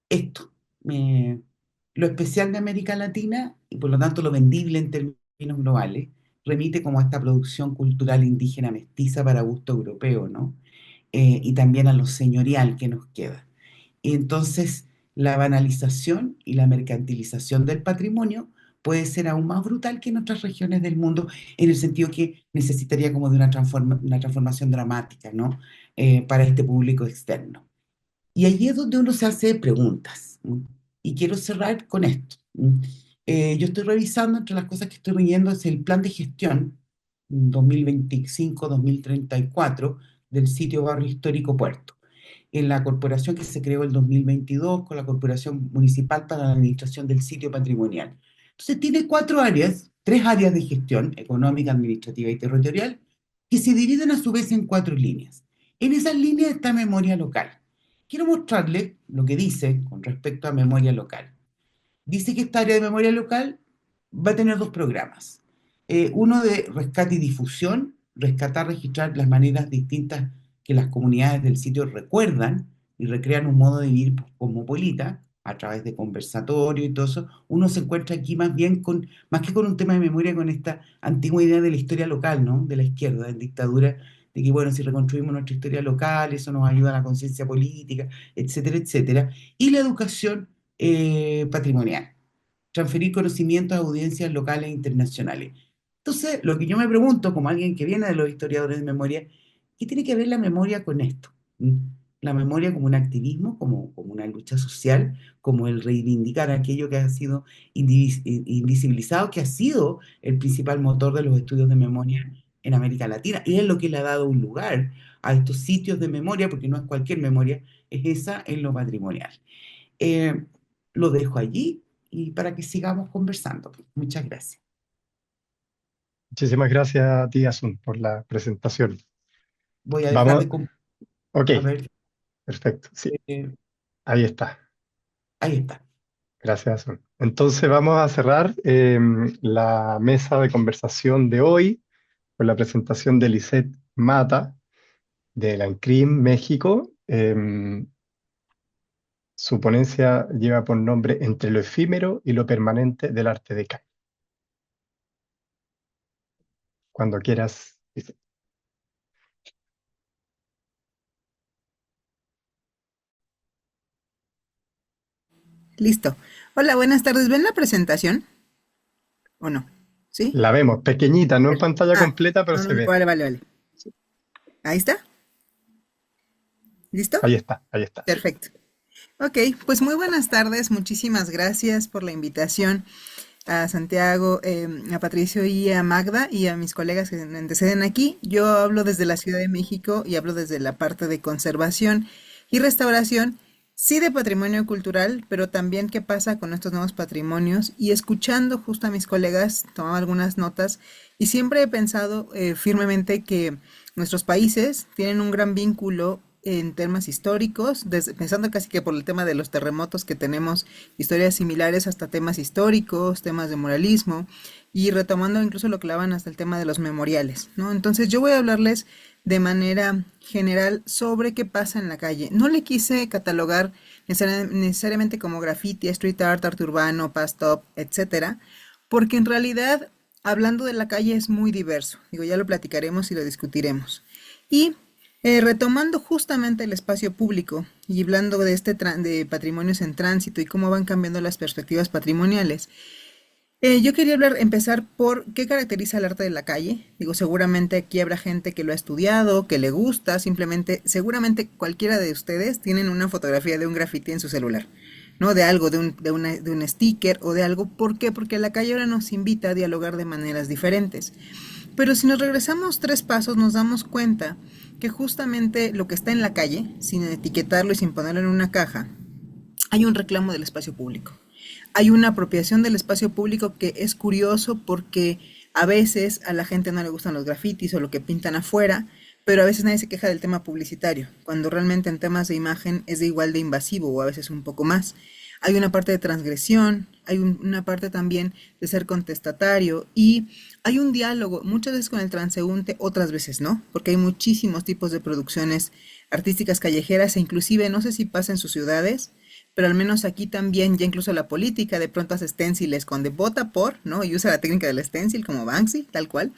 esto. Eh, lo especial de América Latina, y por lo tanto lo vendible en términos globales, remite como a esta producción cultural indígena mestiza para gusto europeo, ¿no? Y también a lo señorial que nos queda. Y entonces, la banalización y la mercantilización del patrimonio puede ser aún más brutal que en otras regiones del mundo, en el sentido que necesitaría como de una transformación dramática, ¿no? Para este público externo. Y allí es donde uno se hace preguntas. Y quiero cerrar con esto. Yo estoy revisando, entre las cosas que estoy leyendo, es el plan de gestión 2025-2034 del sitio Barrio Histórico Puerto, en la corporación que se creó en 2022 con la Corporación Municipal para la Administración del Sitio Patrimonial. Entonces tiene cuatro áreas, tres áreas de gestión: económica, administrativa y territorial, que se dividen a su vez en cuatro líneas. En esas líneas está memoria local. Quiero mostrarle lo que dice con respecto a memoria local. Dice que esta área de memoria local va a tener dos programas. Uno de rescate y difusión, rescatar, registrar las maneras distintas que las comunidades del sitio recuerdan y recrean un modo de vivir cosmopolita a través de conversatorio y todo eso. Uno se encuentra aquí más bien más que con un tema de memoria, con esta antigua idea de la historia local, ¿no? De la izquierda, en dictadura, de que, bueno, si reconstruimos nuestra historia local, eso nos ayuda a la conciencia política, etcétera, etcétera. Y la educación patrimonial, transferir conocimientos a audiencias locales e internacionales. Entonces, lo que yo me pregunto, como alguien que viene de los historiadores de memoria, ¿qué tiene que ver la memoria con esto? La memoria como un activismo, como una lucha social, como el reivindicar aquello que ha sido invisibilizado, que ha sido el principal motor de los estudios de memoria en América Latina, y es lo que le ha dado un lugar a estos sitios de memoria, porque no es cualquier memoria, es esa en lo patrimonial. Eh, lo dejo allí y para que sigamos conversando. Muchas gracias. Muchísimas gracias a ti, Asun, por la presentación. Voy a dejar Vamos, de... ok, A ver, perfecto. Sí, eh, ahí está. ahí está. Gracias, Asun. Entonces vamos a cerrar la mesa de conversación de hoy con la presentación de Lisette Mata de la ANCRIM México. Su ponencia lleva por nombre Entre lo efímero y lo permanente del arte de calle. Cuando quieras, Lisette. Listo. Hola, buenas tardes. ¿Ven la presentación o no? ¿Sí? La vemos, pequeñita, no en pantalla Ah, completa, pero no, se no, ve. vale, vale, vale. Ahí está. ¿Listo? Ahí está, sí. Perfecto. Ok, pues muy buenas tardes. Muchísimas gracias por la invitación a Santiago, a Patricio y a Magda y a mis colegas que me anteceden aquí. Yo hablo desde la Ciudad de México y hablo desde la parte de conservación y restauración, sí de patrimonio cultural, pero también qué pasa con estos nuevos patrimonios y escuchando justo a mis colegas, tomaba algunas notas y siempre he pensado firmemente que nuestros países tienen un gran vínculo en temas históricos, pensando casi que por el tema de los terremotos que tenemos historias similares hasta temas históricos, temas de moralismo y retomando incluso lo que hablaban hasta el tema de los memoriales, ¿no? Entonces yo voy a hablarles de manera general sobre qué pasa en la calle. No le quise catalogar necesariamente como graffiti, street art, arte urbano, past up, etcétera, porque en realidad hablando de la calle es muy diverso. Digo, ya lo platicaremos y lo discutiremos. Y retomando justamente el espacio público y hablando de de patrimonios en tránsito y cómo van cambiando las perspectivas patrimoniales, yo quería empezar por qué caracteriza el arte de la calle. Digo, seguramente aquí habrá gente que lo ha estudiado, que le gusta, simplemente, seguramente cualquiera de ustedes tienen una fotografía de un graffiti en su celular, ¿no? De algo, de un sticker o de algo. ¿Por qué? Porque la calle ahora nos invita a dialogar de maneras diferentes. Pero si nos regresamos 3 pasos, nos damos cuenta que justamente lo que está en la calle, sin etiquetarlo y sin ponerlo en una caja, hay un reclamo del espacio público. Hay una apropiación del espacio público que es curioso porque a veces a la gente no le gustan los grafitis o lo que pintan afuera, pero a veces nadie se queja del tema publicitario, cuando realmente en temas de imagen es de igual de invasivo o a veces un poco más. Hay una parte de transgresión, hay una parte también de ser contestatario y hay un diálogo, muchas veces con el transeúnte, otras veces no, porque hay muchísimos tipos de producciones artísticas callejeras e inclusive, no sé si pasa en sus ciudades, pero al menos aquí también ya incluso la política de pronto hace stenciles con de vota por, ¿no? Y usa la técnica del stencil como Banksy, tal cual.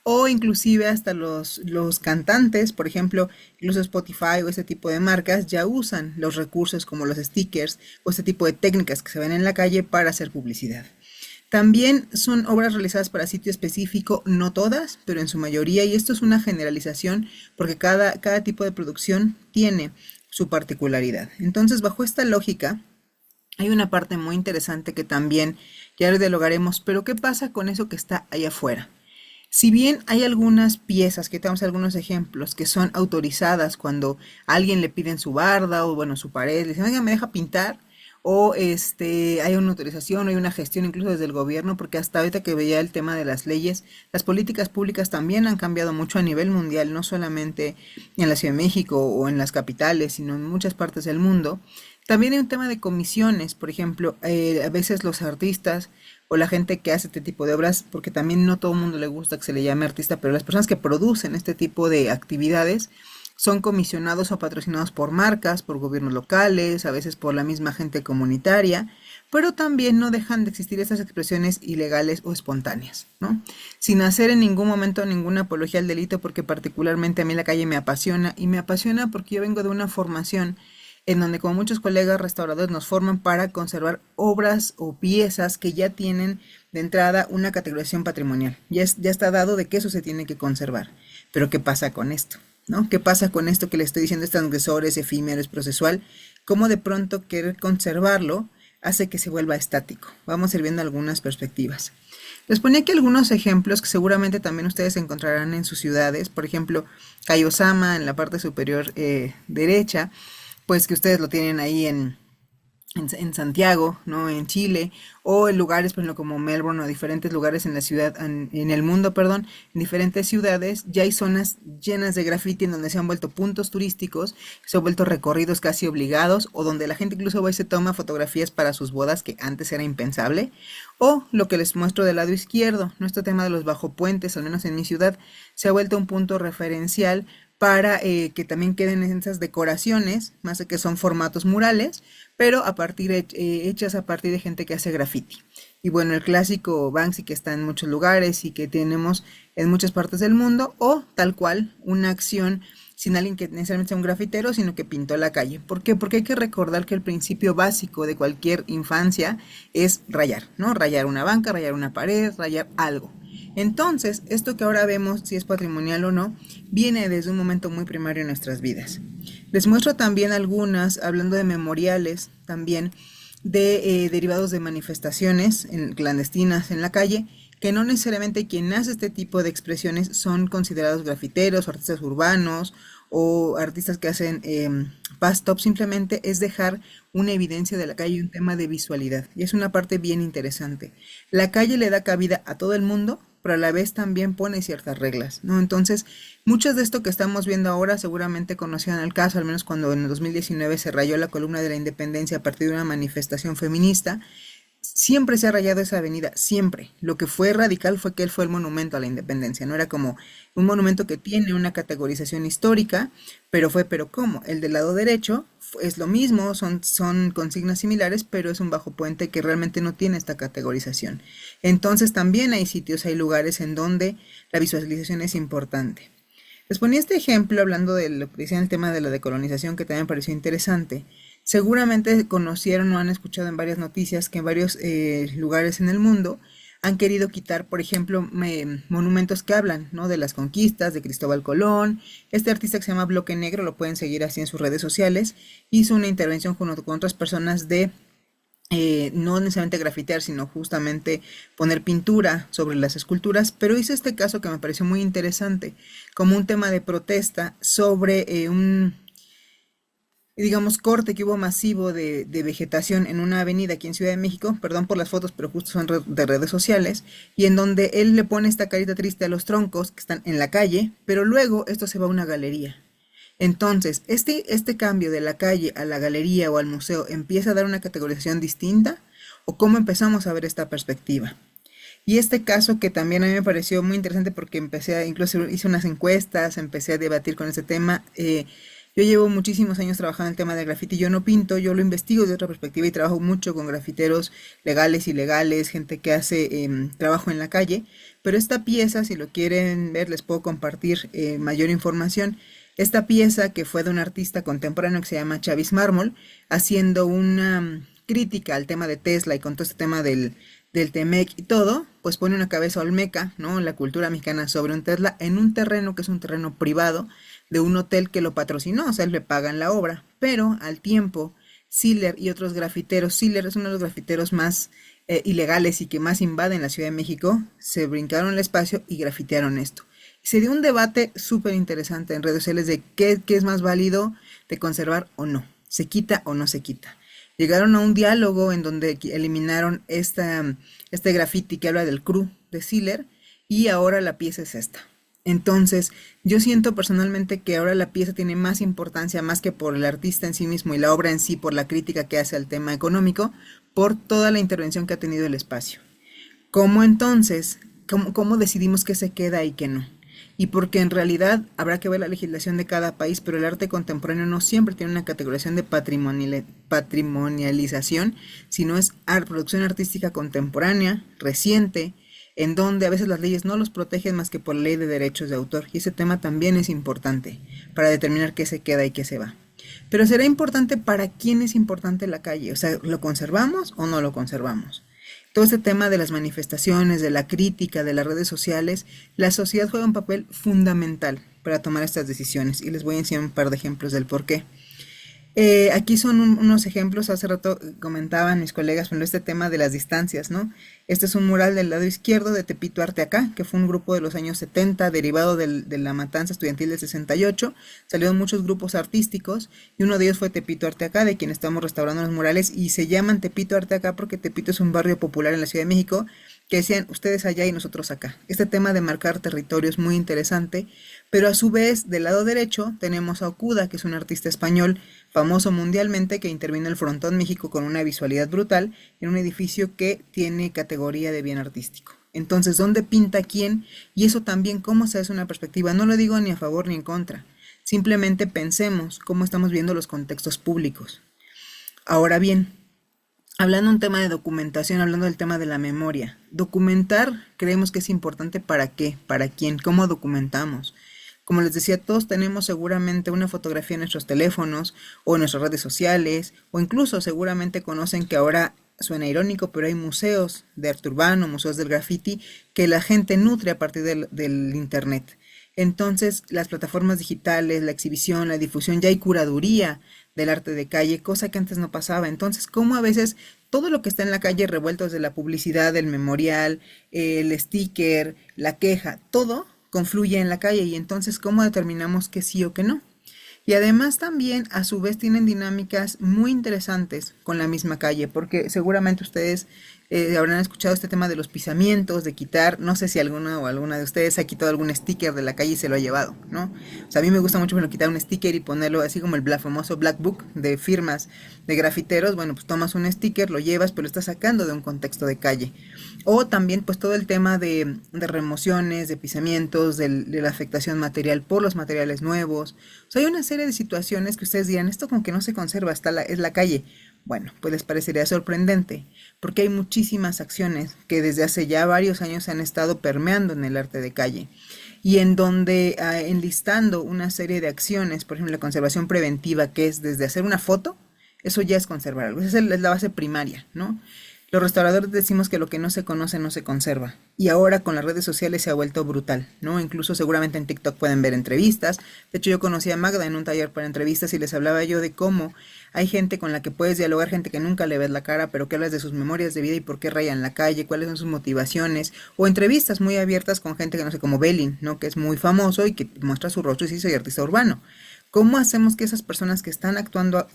O inclusive hasta los cantantes, por ejemplo, incluso Spotify o ese tipo de marcas ya usan los recursos como los stickers o este tipo de técnicas que se ven en la calle para hacer publicidad. También son obras realizadas para sitio específico, no todas, pero en su mayoría, y esto es una generalización porque cada tipo de producción tiene su particularidad. Entonces, bajo esta lógica, hay una parte muy interesante que también ya lo dialogaremos, pero ¿qué pasa con eso que está allá afuera? Si bien hay algunas piezas, que tenemos algunos ejemplos, que son autorizadas cuando a alguien le piden su barda o bueno, su pared, le dicen, oiga, ¿me deja pintar? O hay una autorización, hay una gestión incluso desde el gobierno, porque hasta ahorita que veía el tema de las leyes, las políticas públicas también han cambiado mucho a nivel mundial, no solamente en la Ciudad de México o en las capitales, sino en muchas partes del mundo. También hay un tema de comisiones, por ejemplo, a veces los artistas o la gente que hace este tipo de obras, porque también no todo el mundo le gusta que se le llame artista, pero las personas que producen este tipo de actividades son comisionados o patrocinados por marcas, por gobiernos locales, a veces por la misma gente comunitaria, pero también no dejan de existir estas expresiones ilegales o espontáneas, ¿no? Sin hacer en ningún momento ninguna apología al delito, porque particularmente a mí la calle me apasiona, y me apasiona porque yo vengo de una formación en donde como muchos colegas restauradores nos forman para conservar obras o piezas que ya tienen de entrada una categorización patrimonial. Ya está dado de que eso se tiene que conservar. Pero ¿qué pasa con esto? ¿No? ¿Qué pasa con esto que le estoy diciendo, es transgresor, es efímero, es procesual? ¿Cómo de pronto querer conservarlo hace que se vuelva estático? Vamos a ir viendo algunas perspectivas. Les ponía aquí algunos ejemplos que seguramente también ustedes encontrarán en sus ciudades. Por ejemplo, Kaiosama en la parte superior derecha, pues que ustedes lo tienen ahí en Santiago, ¿no? En Chile, o en lugares, por ejemplo, como Melbourne o diferentes lugares en la ciudad, en el mundo, perdón, en diferentes ciudades, ya hay zonas llenas de graffiti en donde se han vuelto puntos turísticos, se han vuelto recorridos casi obligados, o donde la gente incluso va y se toma fotografías para sus bodas, que antes era impensable, o lo que les muestro del lado izquierdo, nuestro tema de los bajopuentes, al menos en mi ciudad, se ha vuelto un punto referencial para que también queden esas decoraciones, más de que son formatos murales, pero hechas a partir de gente que hace graffiti. Y bueno, el clásico Banksy que está en muchos lugares y que tenemos en muchas partes del mundo, o tal cual, una acción sin alguien que necesariamente sea un grafitero, sino que pintó la calle. ¿Por qué? Porque hay que recordar que el principio básico de cualquier infancia es rayar, ¿no? Rayar una banca, rayar una pared, rayar algo. Entonces, esto que ahora vemos, si es patrimonial o no, viene desde un momento muy primario en nuestras vidas. Les muestro también algunas, hablando de memoriales, también de derivados de manifestaciones clandestinas en la calle, que no necesariamente quien hace este tipo de expresiones son considerados grafiteros o artistas urbanos o artistas que hacen pass-stop, simplemente es dejar una evidencia de la calle, un tema de visualidad. Y es una parte bien interesante. La calle le da cabida a todo el mundo, pero a la vez también pone ciertas reglas, ¿no? Entonces, muchos de esto que estamos viendo ahora seguramente conocían el caso, al menos cuando en el 2019 se rayó la columna de la Independencia a partir de una manifestación feminista. Siempre se ha rayado esa avenida, siempre. Lo que fue radical fue que él fue el monumento a la independencia, no era como un monumento que tiene una categorización histórica, pero ¿cómo? El del lado derecho es lo mismo, son consignas similares, pero es un bajo puente que realmente no tiene esta categorización. Entonces también hay sitios, hay lugares en donde la visualización es importante. Les ponía este ejemplo hablando de lo que decían el tema de la decolonización, que también me pareció interesante. Seguramente conocieron o han escuchado en varias noticias que en varios lugares en el mundo han querido quitar, por ejemplo, monumentos que hablan, ¿no? De las conquistas, de Cristóbal Colón. Este artista que se llama Bloque Negro, lo pueden seguir así en sus redes sociales, hizo una intervención junto con otras personas de no necesariamente grafitear, sino justamente poner pintura sobre las esculturas, pero hizo este caso que me pareció muy interesante, como un tema de protesta sobre digamos, corte que hubo masivo de vegetación en una avenida aquí en Ciudad de México, perdón por las fotos, pero justo son de redes sociales, y en donde él le pone esta carita triste a los troncos que están en la calle, pero luego esto se va a una galería. Entonces, este cambio de la calle a la galería o al museo empieza a dar una categorización distinta, o cómo empezamos a ver esta perspectiva. Y este caso que también a mí me pareció muy interesante porque incluso hice unas encuestas, empecé a debatir con este tema, Yo llevo muchísimos años trabajando en el tema del grafiti. Yo no pinto, yo lo investigo desde otra perspectiva y trabajo mucho con grafiteros legales, ilegales, gente que hace trabajo en la calle. Pero esta pieza, si lo quieren ver, les puedo compartir mayor información. Esta pieza, que fue de un artista contemporáneo que se llama Chavis Mármol, haciendo una crítica al tema de Tesla y con todo este tema del Temec y todo, pues pone una cabeza olmeca, ¿no? La cultura mexicana sobre un Tesla en un terreno que es un terreno privado de un hotel que lo patrocinó, o sea, le pagan la obra, pero al tiempo, Siller y otros grafiteros, Siller es uno de los grafiteros más ilegales y que más invaden la Ciudad de México, se brincaron el espacio y grafitearon esto. Y se dio un debate súper interesante en redes sociales de qué es más válido de conservar o no, se quita o no se quita. Llegaron a un diálogo en donde eliminaron este graffiti que habla del crew de Siller y ahora la pieza es esta. Entonces, yo siento personalmente que ahora la pieza tiene más importancia, más que por el artista en sí mismo y la obra en sí, por la crítica que hace al tema económico, por toda la intervención que ha tenido el espacio. ¿Cómo entonces, cómo decidimos qué se queda y qué no? Y porque en realidad habrá que ver la legislación de cada país, pero el arte contemporáneo no siempre tiene una categorización de patrimonialización, sino es producción artística contemporánea, reciente, en donde a veces las leyes no los protegen más que por la ley de derechos de autor, y ese tema también es importante para determinar qué se queda y qué se va. Pero será importante para quién es importante la calle, o sea, ¿lo conservamos o no lo conservamos? Todo este tema de las manifestaciones, de la crítica, de las redes sociales, la sociedad juega un papel fundamental para tomar estas decisiones, y les voy a enseñar un par de ejemplos del por qué. Aquí son unos ejemplos, hace rato comentaban mis colegas, bueno, este tema de las distancias, ¿no? Este es un mural del lado izquierdo de Tepito Arte Acá, que fue un grupo de los años 70, derivado de la matanza estudiantil del 68, salieron muchos grupos artísticos, y uno de ellos fue Tepito Arte Acá, de quien estamos restaurando los murales, y se llaman Tepito Arte Acá porque Tepito es un barrio popular en la Ciudad de México, que decían ustedes allá y nosotros acá. Este tema de marcar territorio es muy interesante, pero a su vez, del lado derecho, tenemos a Okuda, que es un artista español famoso mundialmente, que intervino en el Frontón México con una visualidad brutal en un edificio que tiene categoría de bien artístico. Entonces, ¿dónde pinta quién? Y eso también, ¿cómo se hace una perspectiva? No lo digo ni a favor ni en contra. Simplemente pensemos cómo estamos viendo los contextos públicos. Ahora bien, hablando un tema de documentación, hablando del tema de la memoria, documentar creemos que es importante. ¿Para qué? ¿Para quién? ¿Cómo documentamos? Como les decía, todos tenemos seguramente una fotografía en nuestros teléfonos o en nuestras redes sociales, o incluso seguramente conocen que ahora suena irónico, pero hay museos de arte urbano, museos del graffiti, que la gente nutre a partir del internet. Entonces, las plataformas digitales, la exhibición, la difusión, ya hay curaduría del arte de calle, cosa que antes no pasaba. Entonces, cómo a veces todo lo que está en la calle revuelto desde la publicidad, el memorial, el sticker, la queja, todo confluye en la calle, y entonces cómo determinamos que sí o que no. Y además también a su vez tienen dinámicas muy interesantes con la misma calle, porque seguramente ustedes habrán escuchado este tema de los pisamientos, de quitar, no sé si alguna o alguna de ustedes ha quitado algún sticker de la calle y se lo ha llevado, ¿no? O sea, a mí me gusta mucho quitar un sticker y ponerlo así como el famoso Black Book de firmas de grafiteros. Bueno, pues tomas un sticker, lo llevas, pero lo estás sacando de un contexto de calle. O también pues todo el tema de remociones, de pisamientos, de la afectación material por los materiales nuevos. O sea, hay una serie de situaciones que ustedes dirán, esto como que no se conserva, es la calle. Bueno, pues les parecería sorprendente, porque hay muchísimas acciones que desde hace ya varios años han estado permeando en el arte de calle, y en donde enlistando una serie de acciones, por ejemplo, la conservación preventiva, que es desde hacer una foto, eso ya es conservar algo, esa es la base primaria, ¿no? Los restauradores decimos que lo que no se conoce no se conserva, y ahora con las redes sociales se ha vuelto brutal, ¿no? Incluso seguramente en TikTok pueden ver entrevistas. De hecho, yo conocí a Magda en un taller para entrevistas y les hablaba yo de cómo hay gente con la que puedes dialogar, gente que nunca le ves la cara, pero que hablas de sus memorias de vida y por qué rayan la calle, cuáles son sus motivaciones, o entrevistas muy abiertas con gente que no sé, como Belin, ¿no? Que es muy famoso y que muestra su rostro y sí, soy artista urbano. ¿Cómo hacemos que esas personas que están actuando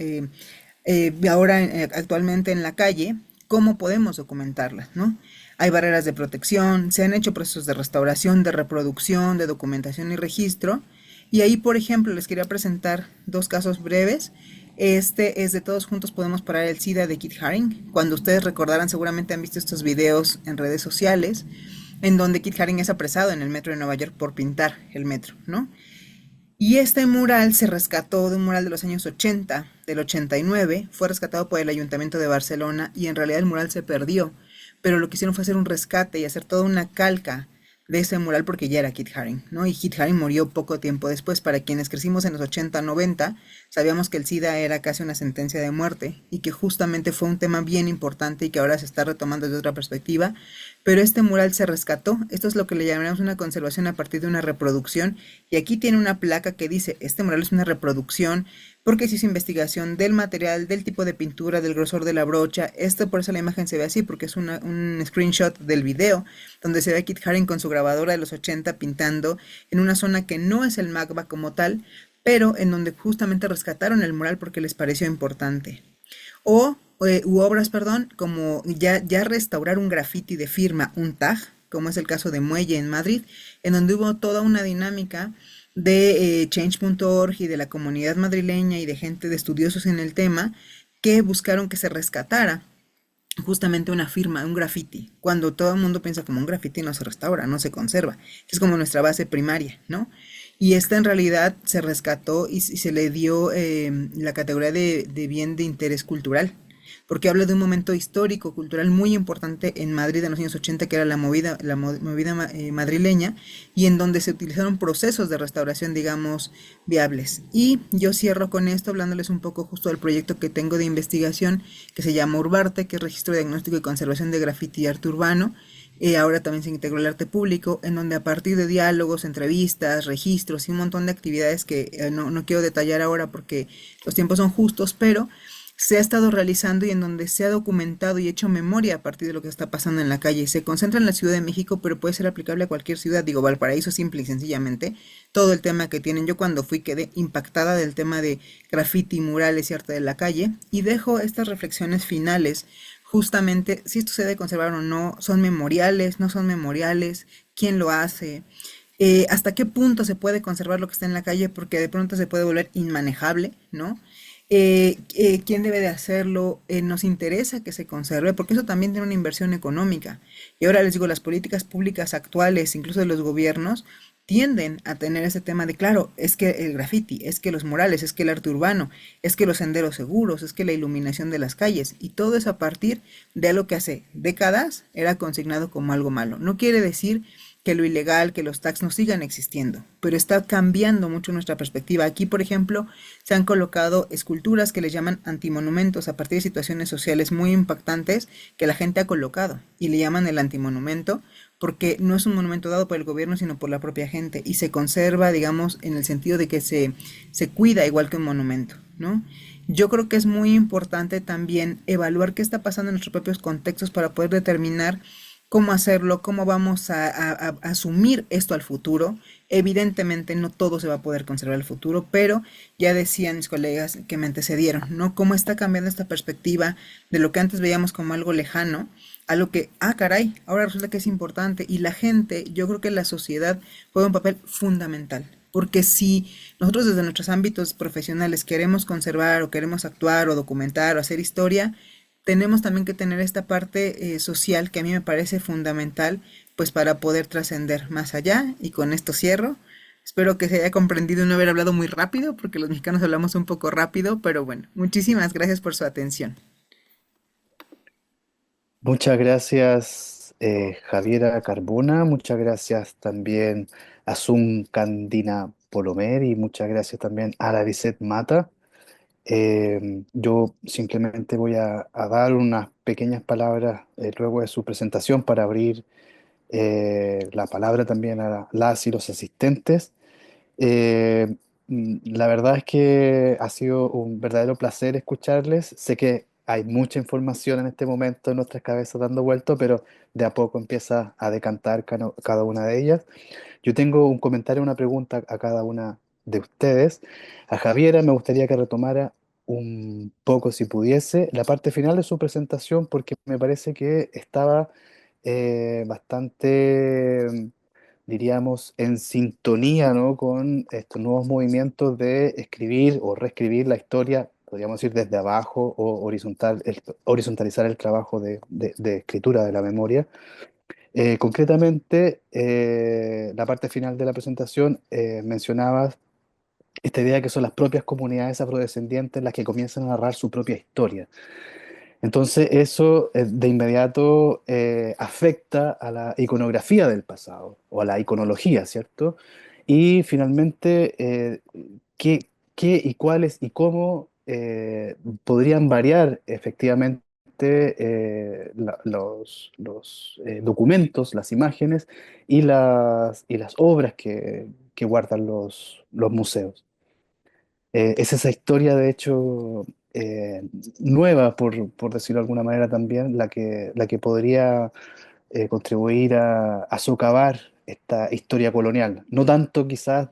actualmente en la calle, cómo podemos documentarlas, ¿no? Hay barreras de protección, se han hecho procesos de restauración, de reproducción, de documentación y registro. Y ahí, por ejemplo, les quería presentar dos casos breves. Este es de Todos Juntos Podemos Parar el SIDA, de Kit Haring. Cuando ustedes recordarán, seguramente han visto estos videos en redes sociales, en donde Kit Haring es apresado en el metro de Nueva York por pintar el metro, ¿no? Y este mural se rescató de un mural de los años 80, del 89, fue rescatado por el Ayuntamiento de Barcelona y en realidad el mural se perdió, pero lo que hicieron fue hacer un rescate y hacer toda una calca de ese mural porque ya era Kit Haring, ¿no? Y Kit Haring murió poco tiempo después. Para quienes crecimos en los 80, 90, sabíamos que el SIDA era casi una sentencia de muerte y que justamente fue un tema bien importante y que ahora se está retomando desde otra perspectiva, pero este mural se rescató. Esto es lo que le llamamos una conservación a partir de una reproducción y aquí tiene una placa que dice, este mural es una reproducción porque se hizo investigación del material, del tipo de pintura, del grosor de la brocha. Esto por eso la imagen se ve así, porque es un screenshot del video, donde se ve a Kit Haring con su grabadora de los 80 pintando en una zona que no es el MACBA como tal, pero en donde justamente rescataron el mural porque les pareció importante. U obras, perdón, como ya restaurar un graffiti de firma, un tag, como es el caso de Muelle en Madrid, en donde hubo toda una dinámica de change.org y de la comunidad madrileña y de gente de estudiosos en el tema que buscaron que se rescatara justamente una firma, un graffiti, cuando todo el mundo piensa como un graffiti no se restaura, no se conserva, es como nuestra base primaria, ¿no? Y esta en realidad se rescató y se le dio la categoría de bien de interés cultural, porque habla de un momento histórico, cultural muy importante en Madrid en los años 80, que era la movida madrileña, y en donde se utilizaron procesos de restauración, digamos, viables. Y yo cierro con esto hablándoles un poco justo del proyecto que tengo de investigación, que se llama Urbarte, que es Registro, Diagnóstico y Conservación de Grafiti y Arte Urbano. Ahora también se integró el arte público, en donde a partir de diálogos, entrevistas, registros y un montón de actividades que no quiero detallar ahora porque los tiempos son justos, pero se ha estado realizando y en donde se ha documentado y hecho memoria a partir de lo que está pasando en la calle. Se concentra en la Ciudad de México, pero puede ser aplicable a cualquier ciudad. Digo, Valparaíso simple y sencillamente. Todo el tema que tienen. Yo cuando fui quedé impactada del tema de graffiti, murales y arte de la calle. Y dejo estas reflexiones finales. Justamente, si esto se debe conservar o no, son memoriales, no son memoriales, quién lo hace, hasta qué punto se puede conservar lo que está en la calle, porque de pronto se puede volver inmanejable, ¿no? ¿Quién debe de hacerlo? Nos interesa que se conserve, porque eso también tiene una inversión económica. Y ahora les digo, las políticas públicas actuales, incluso de los gobiernos, tienden a tener ese tema de, claro, es que el graffiti, es que los murales, es que el arte urbano, es que los senderos seguros, es que la iluminación de las calles, y todo es a partir de algo que hace décadas era consignado como algo malo. No quiere decir que lo ilegal, que los tags no sigan existiendo, pero está cambiando mucho nuestra perspectiva. Aquí, por ejemplo, se han colocado esculturas que le llaman antimonumentos a partir de situaciones sociales muy impactantes que la gente ha colocado y le llaman el antimonumento porque no es un monumento dado por el gobierno, sino por la propia gente y se conserva, digamos, en el sentido de que se cuida igual que un monumento, ¿no? Yo creo que es muy importante también evaluar qué está pasando en nuestros propios contextos para poder determinar cómo hacerlo, cómo vamos a asumir esto al futuro. Evidentemente no todo se va a poder conservar al futuro, pero ya decían mis colegas que me antecedieron, ¿no? Cómo está cambiando esta perspectiva de lo que antes veíamos como algo lejano, a lo que, caray, ahora resulta que es importante. Y la gente, yo creo que la sociedad juega un papel fundamental. Porque si nosotros desde nuestros ámbitos profesionales queremos conservar o queremos actuar o documentar o hacer historia, tenemos también que tener esta parte social que a mí me parece fundamental, pues para poder trascender más allá. Y con esto cierro. Espero que se haya comprendido y no haber hablado muy rápido, porque los mexicanos hablamos un poco rápido, pero bueno, muchísimas gracias por su atención. Muchas gracias, Javiera Carbona. Muchas gracias también a Sun Candina Polomer y muchas gracias también a Laricet Mata. Yo simplemente voy a dar unas pequeñas palabras luego de su presentación para abrir la palabra también a las y los asistentes. Eh, la verdad es que ha sido un verdadero placer escucharles. Sé que hay mucha información en este momento en nuestras cabezas dando vueltas, pero de a poco empieza a decantar cada una de ellas. Yo tengo un comentario, una pregunta a cada una de ustedes. A Javiera me gustaría que retomara un poco, si pudiese, la parte final de su presentación, porque me parece que estaba bastante, diríamos, en sintonía, ¿no? Con estos nuevos movimientos de escribir o reescribir la historia, podríamos decir desde abajo, o horizontalizar el trabajo de escritura de la memoria. Concretamente, la parte final de la presentación mencionabas esta idea que son las propias comunidades afrodescendientes las que comienzan a narrar su propia historia. Entonces eso de inmediato afecta a la iconografía del pasado o a la iconología, ¿cierto? Y finalmente, qué y cuáles y cómo podrían variar efectivamente los documentos, las imágenes y las obras que guardan los museos. Es esa historia, de hecho, nueva, por decirlo de alguna manera también, la que podría contribuir a socavar esta historia colonial. No tanto quizás,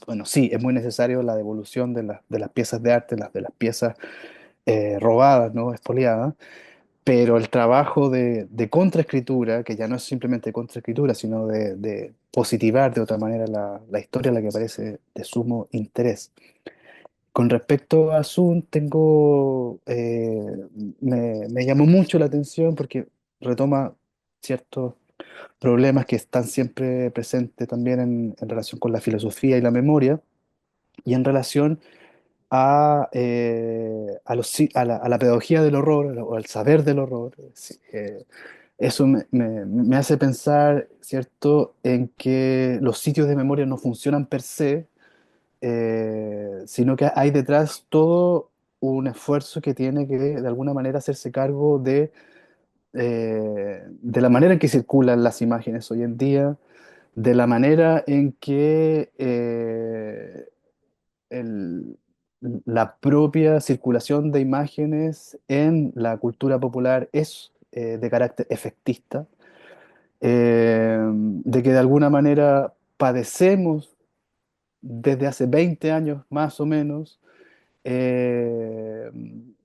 bueno, sí, es muy necesario la devolución de las piezas de arte, de las piezas robadas, ¿no? Expoliadas, pero el trabajo de contraescritura, que ya no es simplemente contraescritura, sino de positivar de otra manera la historia, la que parece de sumo interés. Con respecto a Zoom, me llamó mucho la atención porque retoma ciertos problemas que están siempre presentes también en relación con la filosofía y la memoria y en relación a la pedagogía del horror o al saber del horror. Sí, eso me hace pensar, ¿cierto?, en que los sitios de memoria no funcionan per se, sino que hay detrás todo un esfuerzo que tiene que de alguna manera hacerse cargo de la manera en que circulan las imágenes hoy en día, de la manera en que el- la propia circulación de imágenes en la cultura popular es de carácter efectista, de que de alguna manera padecemos desde hace 20 años más o menos eh,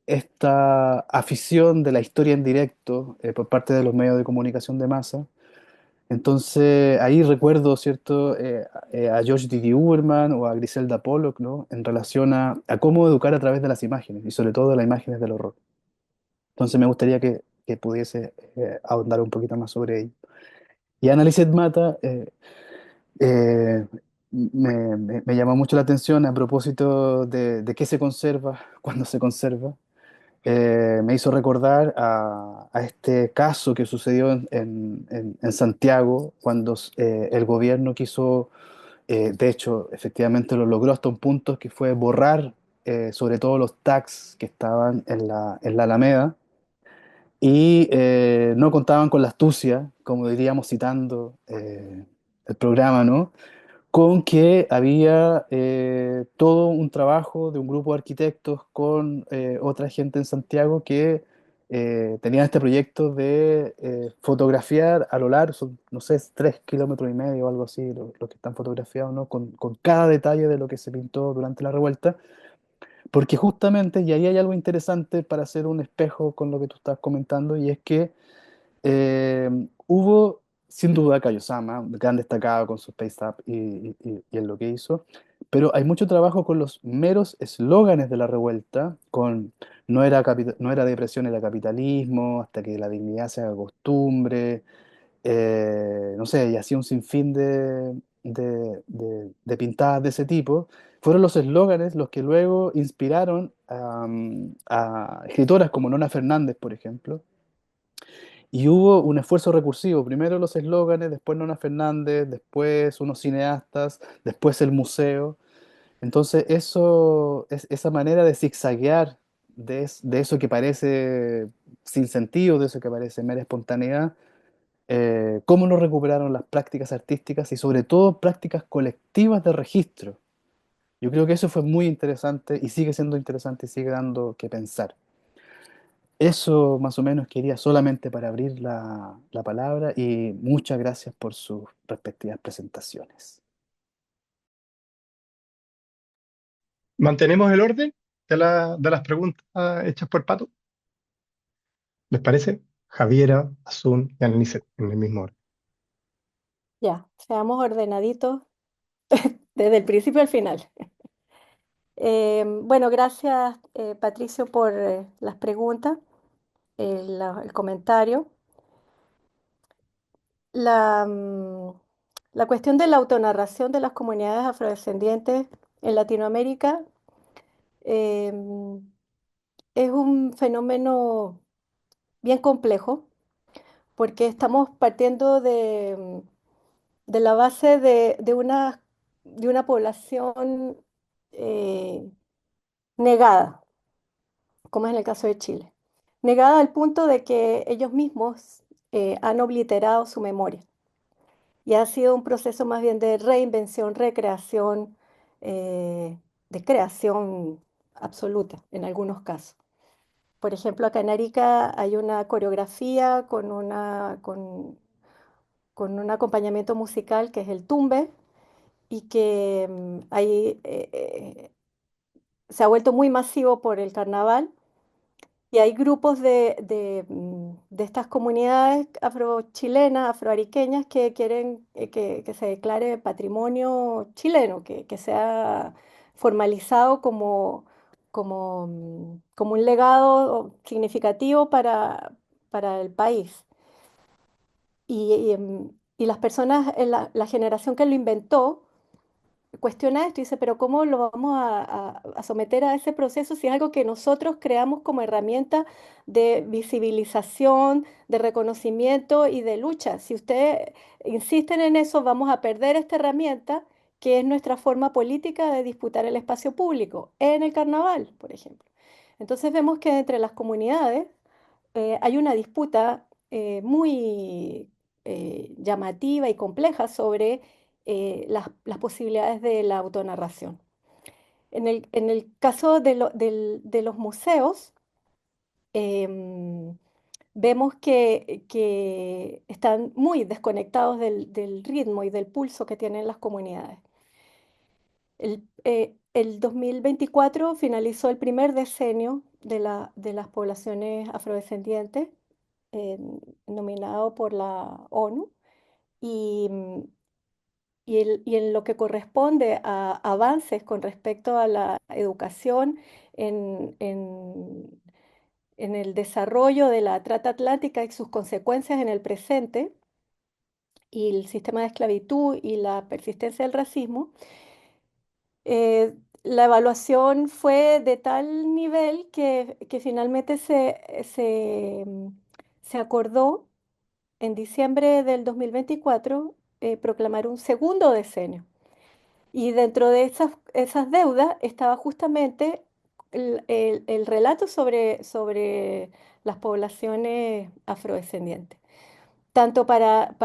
esta afición de la historia en directo por parte de los medios de comunicación de masa. Entonces ahí recuerdo, ¿cierto?, a George D. Uberman o a Griselda Pollock, ¿no?, en relación a cómo educar a través de las imágenes y sobre todo de las imágenes del horror. Entonces me gustaría que pudiese ahondar un poquito más sobre ello. Y Annalise Mata, eh, me llamó mucho la atención a propósito de qué se conserva, cuándo se conserva. Me hizo recordar a este caso que sucedió en Santiago, cuando el gobierno quiso, de hecho, efectivamente lo logró hasta un punto que fue borrar sobre todo los tags que estaban en la Alameda y no contaban con la astucia, como diríamos citando el programa, ¿no?, con que había todo un trabajo de un grupo de arquitectos con otra gente en Santiago que tenían este proyecto de fotografiar a lo largo, son, no sé, 3,5 kilómetros o algo así, lo que están fotografiados, ¿no?, con cada detalle de lo que se pintó durante la revuelta, porque justamente, y ahí hay algo interesante para hacer un espejo con lo que tú estás comentando, y es que hubo, sin duda, Kaiosama, gran destacado con su Space Up y en lo que hizo, pero hay mucho trabajo con los meros eslóganes de la revuelta, con no era depresión, era capitalismo, hasta que la dignidad se haga costumbre, no sé, y así un sinfín de pintadas de ese tipo. Fueron los eslóganes los que luego inspiraron a escritoras como Nona Fernández, por ejemplo, y hubo un esfuerzo recursivo, primero los eslóganes, después Nona Fernández, después unos cineastas, después el museo. Entonces esa manera de zigzaguear de eso que parece sin sentido, de eso que parece mera espontaneidad, cómo lo recuperaron las prácticas artísticas y sobre todo prácticas colectivas de registro. Yo creo que eso fue muy interesante y sigue siendo interesante y sigue dando que pensar. Eso más o menos quería solamente para abrir la palabra y muchas gracias por sus respectivas presentaciones. ¿Mantenemos el orden de las preguntas hechas por Pato? ¿Les parece? Javiera, Asun y Annelise en el mismo orden. Ya, seamos ordenaditos desde el principio al final. Bueno, gracias Patricio por las preguntas, el comentario. La, mm, la cuestión de la autonarración de las comunidades afrodescendientes en Latinoamérica em, es un fenómeno bien complejo porque estamos partiendo de la base de una población eh, negada, como es en el caso de Chile. Negada al punto de que ellos mismos han obliterado su memoria. Y ha sido un proceso más bien de reinvención, recreación, de creación absoluta en algunos casos. Por ejemplo, acá en Arica hay una coreografía con un acompañamiento musical que es el tumbe y que ahí se ha vuelto muy masivo por el carnaval. Y hay grupos de estas comunidades afrochilenas, afroariqueñas, que quieren que se declare patrimonio chileno, que sea formalizado como un legado significativo para el país. Y las personas, la generación que lo inventó, cuestiona esto y dice, pero ¿cómo lo vamos a someter a ese proceso si es algo que nosotros creamos como herramienta de visibilización, de reconocimiento y de lucha? Si ustedes insisten en eso, vamos a perder esta herramienta que es nuestra forma política de disputar el espacio público, en el carnaval, por ejemplo. Entonces vemos que entre las comunidades hay una disputa muy llamativa y compleja sobre las posibilidades de la autonarración. En el caso de los museos, em, vemos que están muy desconectados del ritmo y del pulso que tienen las comunidades. El 2024 finalizó el primer decenio de las poblaciones afrodescendientes, nominado por la ONU, y, y en lo que corresponde a avances con respecto a la educación en, en- en el desarrollo de la trata atlántica y sus consecuencias en el presente, y el sistema de esclavitud y la persistencia del racismo, la evaluación fue de tal nivel que finalmente se acordó en diciembre del 2024 proclamar un segundo decenio. Y dentro de esas deudas estaba justamente el relato sobre las poblaciones afrodescendientes, tanto para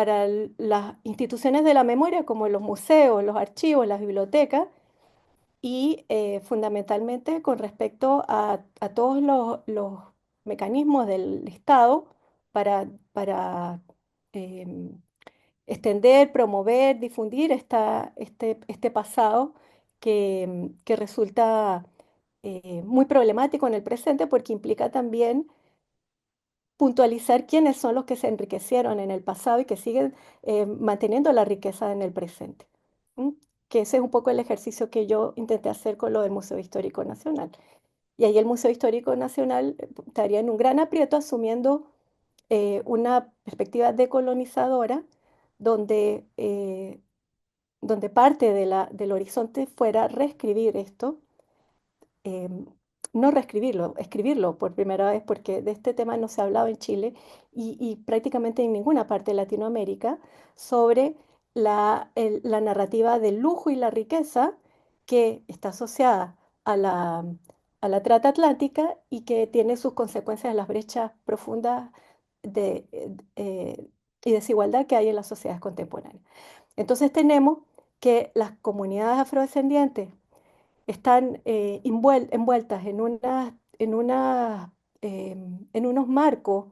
las instituciones de la memoria como los museos, los archivos, las bibliotecas, y fundamentalmente con respecto a todos los mecanismos del Estado para em, extender, promover, difundir este pasado que resulta muy problemático en el presente porque implica también puntualizar quiénes son los que se enriquecieron en el pasado y que siguen manteniendo la riqueza en el presente. ¿Mm? Que ese es un poco el ejercicio que yo intenté hacer con lo del Museo Histórico Nacional. Y ahí el Museo Histórico Nacional estaría en un gran aprieto asumiendo una perspectiva decolonizadora donde, donde parte del horizonte fuera reescribir esto, em, no reescribirlo, escribirlo por primera vez, porque de este tema no se ha hablado en Chile y prácticamente en ninguna parte de Latinoamérica, sobre la narrativa del lujo y la riqueza que está asociada a a la trata atlántica y que tiene sus consecuencias en las brechas profundas y desigualdad que hay en las sociedades contemporáneas. Entonces tenemos que las comunidades afrodescendientes están envueltas en unos marcos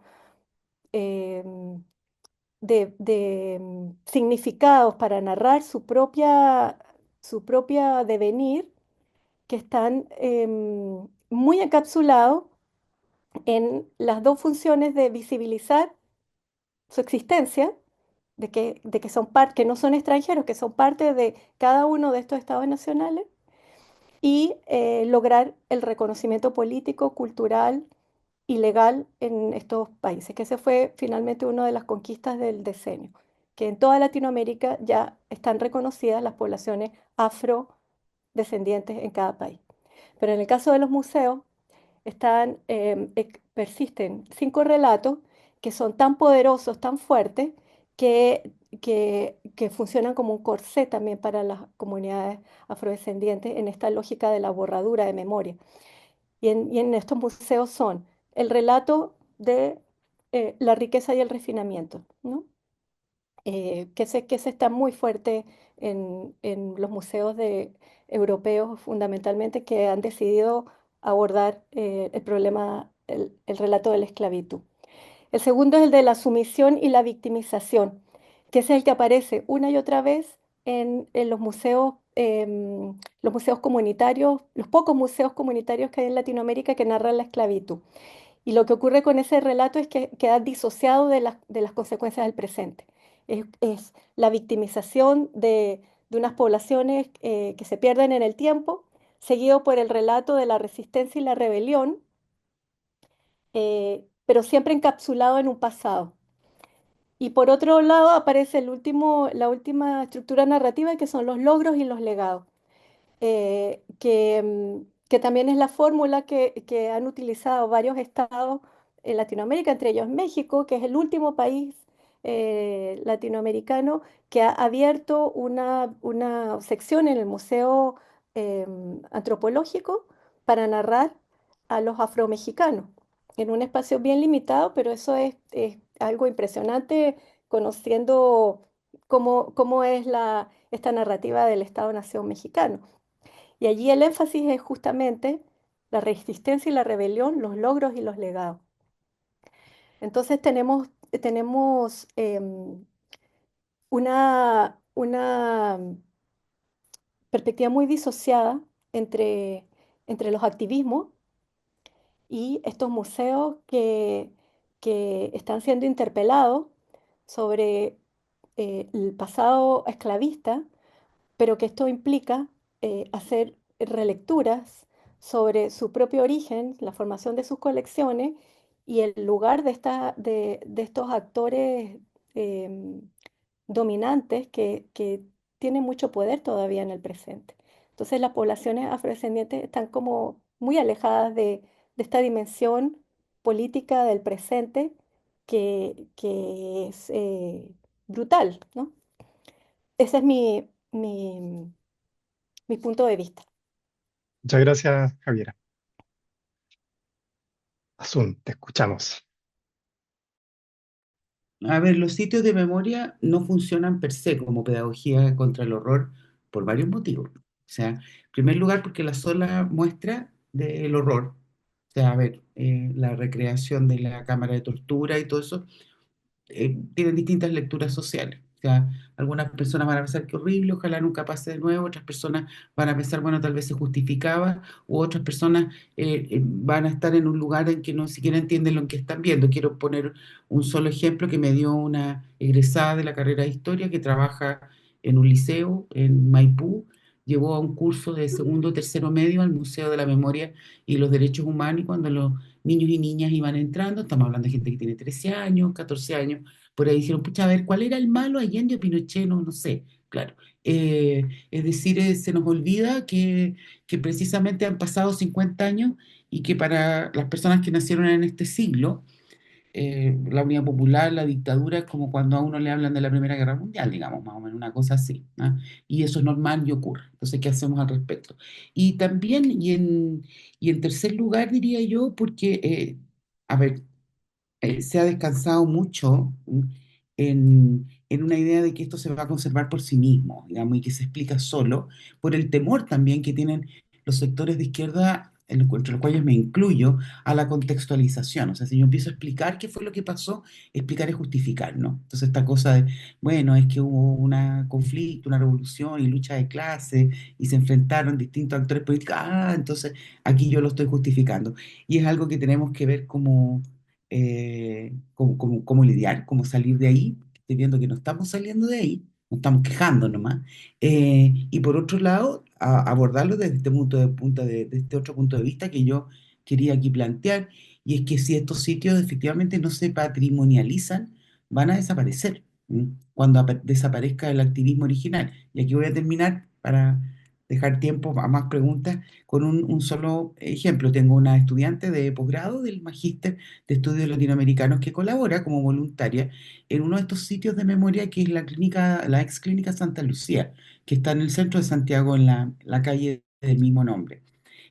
em, de significados para narrar su propia devenir, que están muy encapsulados en las dos funciones de visibilizar su existencia, de que que no son extranjeros, que son parte de cada uno de estos estados nacionales, y lograr el reconocimiento político, cultural y legal en estos países, que ese fue finalmente una de las conquistas del decenio, que en toda Latinoamérica ya están reconocidas las poblaciones afro afrodescendientes en cada país. Pero en el caso de los museos, persisten 5 relatos que son tan poderosos, tan fuertes, que funcionan como un corsé también para las comunidades afrodescendientes en esta lógica de la borradura de memoria. Y en estos museos son el relato de la riqueza y el refinamiento, ¿no? Que se está muy fuerte en los museos europeos fundamentalmente, que han decidido abordar el problema, el relato de la esclavitud. El segundo es el de la sumisión y la victimización, que es el que aparece una y otra vez en los museos comunitarios, los pocos museos comunitarios que hay en Latinoamérica que narran la esclavitud. Y lo que ocurre con ese relato es que queda disociado de las consecuencias del presente. Es la victimización de unas poblaciones que se pierden en el tiempo, seguido por el relato de la resistencia y la rebelión, pero siempre encapsulado en un pasado. Y por otro lado aparece la última estructura narrativa, que son los logros y los legados, que también es la fórmula que han utilizado varios estados en Latinoamérica, entre ellos México, que es el último país latinoamericano que ha abierto una sección en el Museo Antropológico para narrar a los afromexicanos en un espacio bien limitado, pero eso es algo impresionante, conociendo cómo es esta narrativa del Estado-Nación mexicano. Y allí el énfasis es justamente la resistencia y la rebelión, los logros y los legados. Entonces tenemos una perspectiva muy disociada entre los activismos y estos museos que están siendo interpelados sobre el pasado esclavista, pero que esto implica hacer relecturas sobre su propio origen, la formación de sus colecciones y el lugar de estos actores em, dominantes que tienen mucho poder todavía en el presente. Entonces las poblaciones afrodescendientes están como muy alejadas de esta dimensión política del presente que es brutal, ¿no? Ese es mi punto de vista. Muchas gracias, Javiera. Asun, te escuchamos. A ver, los sitios de memoria no funcionan per se como pedagogía contra el horror por varios motivos. O sea, en primer lugar, porque la sola muestra del horror, o sea, a ver, la recreación de la cámara de tortura y todo eso, tienen distintas lecturas sociales. O sea, algunas personas van a pensar que horrible, ojalá nunca pase de nuevo, otras personas van a pensar, bueno, tal vez se justificaba, u otras personas van a estar en un lugar en que no siquiera entienden lo que están viendo. Quiero poner un solo ejemplo que me dio una egresada de la carrera de historia que trabaja en un liceo en Maipú. Llevó a un curso de segundo o tercero medio al Museo de la Memoria y los Derechos Humanos, y cuando los niños y niñas iban entrando, estamos hablando de gente que tiene 13 años, 14 años, por ahí dijeron, pucha, a ver, ¿cuál era el malo Allende o Pinochet? No, no sé, claro. Es decir, se nos olvida que precisamente han pasado 50 años y que para las personas que nacieron en este siglo, la Unidad Popular, la dictadura, es como cuando a uno le hablan de la Primera Guerra Mundial, digamos, más o menos, una cosa así, ¿ah? Y eso es normal y ocurre. Entonces, ¿qué hacemos al respecto? Y también, y en tercer lugar, diría yo, porque, a ver, se ha descansado mucho en una idea de que esto se va a conservar por sí mismo, digamos, y que se explica solo, por el temor también que tienen los sectores de izquierda, entre los cuales me incluyo, a la contextualización. O sea, si yo empiezo a explicar qué fue lo que pasó, explicar es justificar, ¿no? Entonces esta cosa de, bueno, es que hubo un conflicto, una revolución y lucha de clase, y se enfrentaron distintos actores políticos, entonces aquí yo lo estoy justificando. Y es algo que tenemos que ver cómo lidiar, cómo salir de ahí. Estoy viendo que no estamos saliendo de ahí, nos estamos quejando nomás. Y por otro lado, abordarlo desde este de este otro punto de vista que yo quería aquí plantear, y es que si estos sitios efectivamente no se patrimonializan, van a desaparecer, ¿m? Cuando desaparezca el activismo original. Y aquí voy a terminar para dejar tiempo a más preguntas con un solo ejemplo. Tengo una estudiante de posgrado del Magíster de Estudios Latinoamericanos que colabora como voluntaria en uno de estos sitios de memoria que es la clínica, la ex clínica Santa Lucía, que está en el centro de Santiago, en la calle del mismo nombre,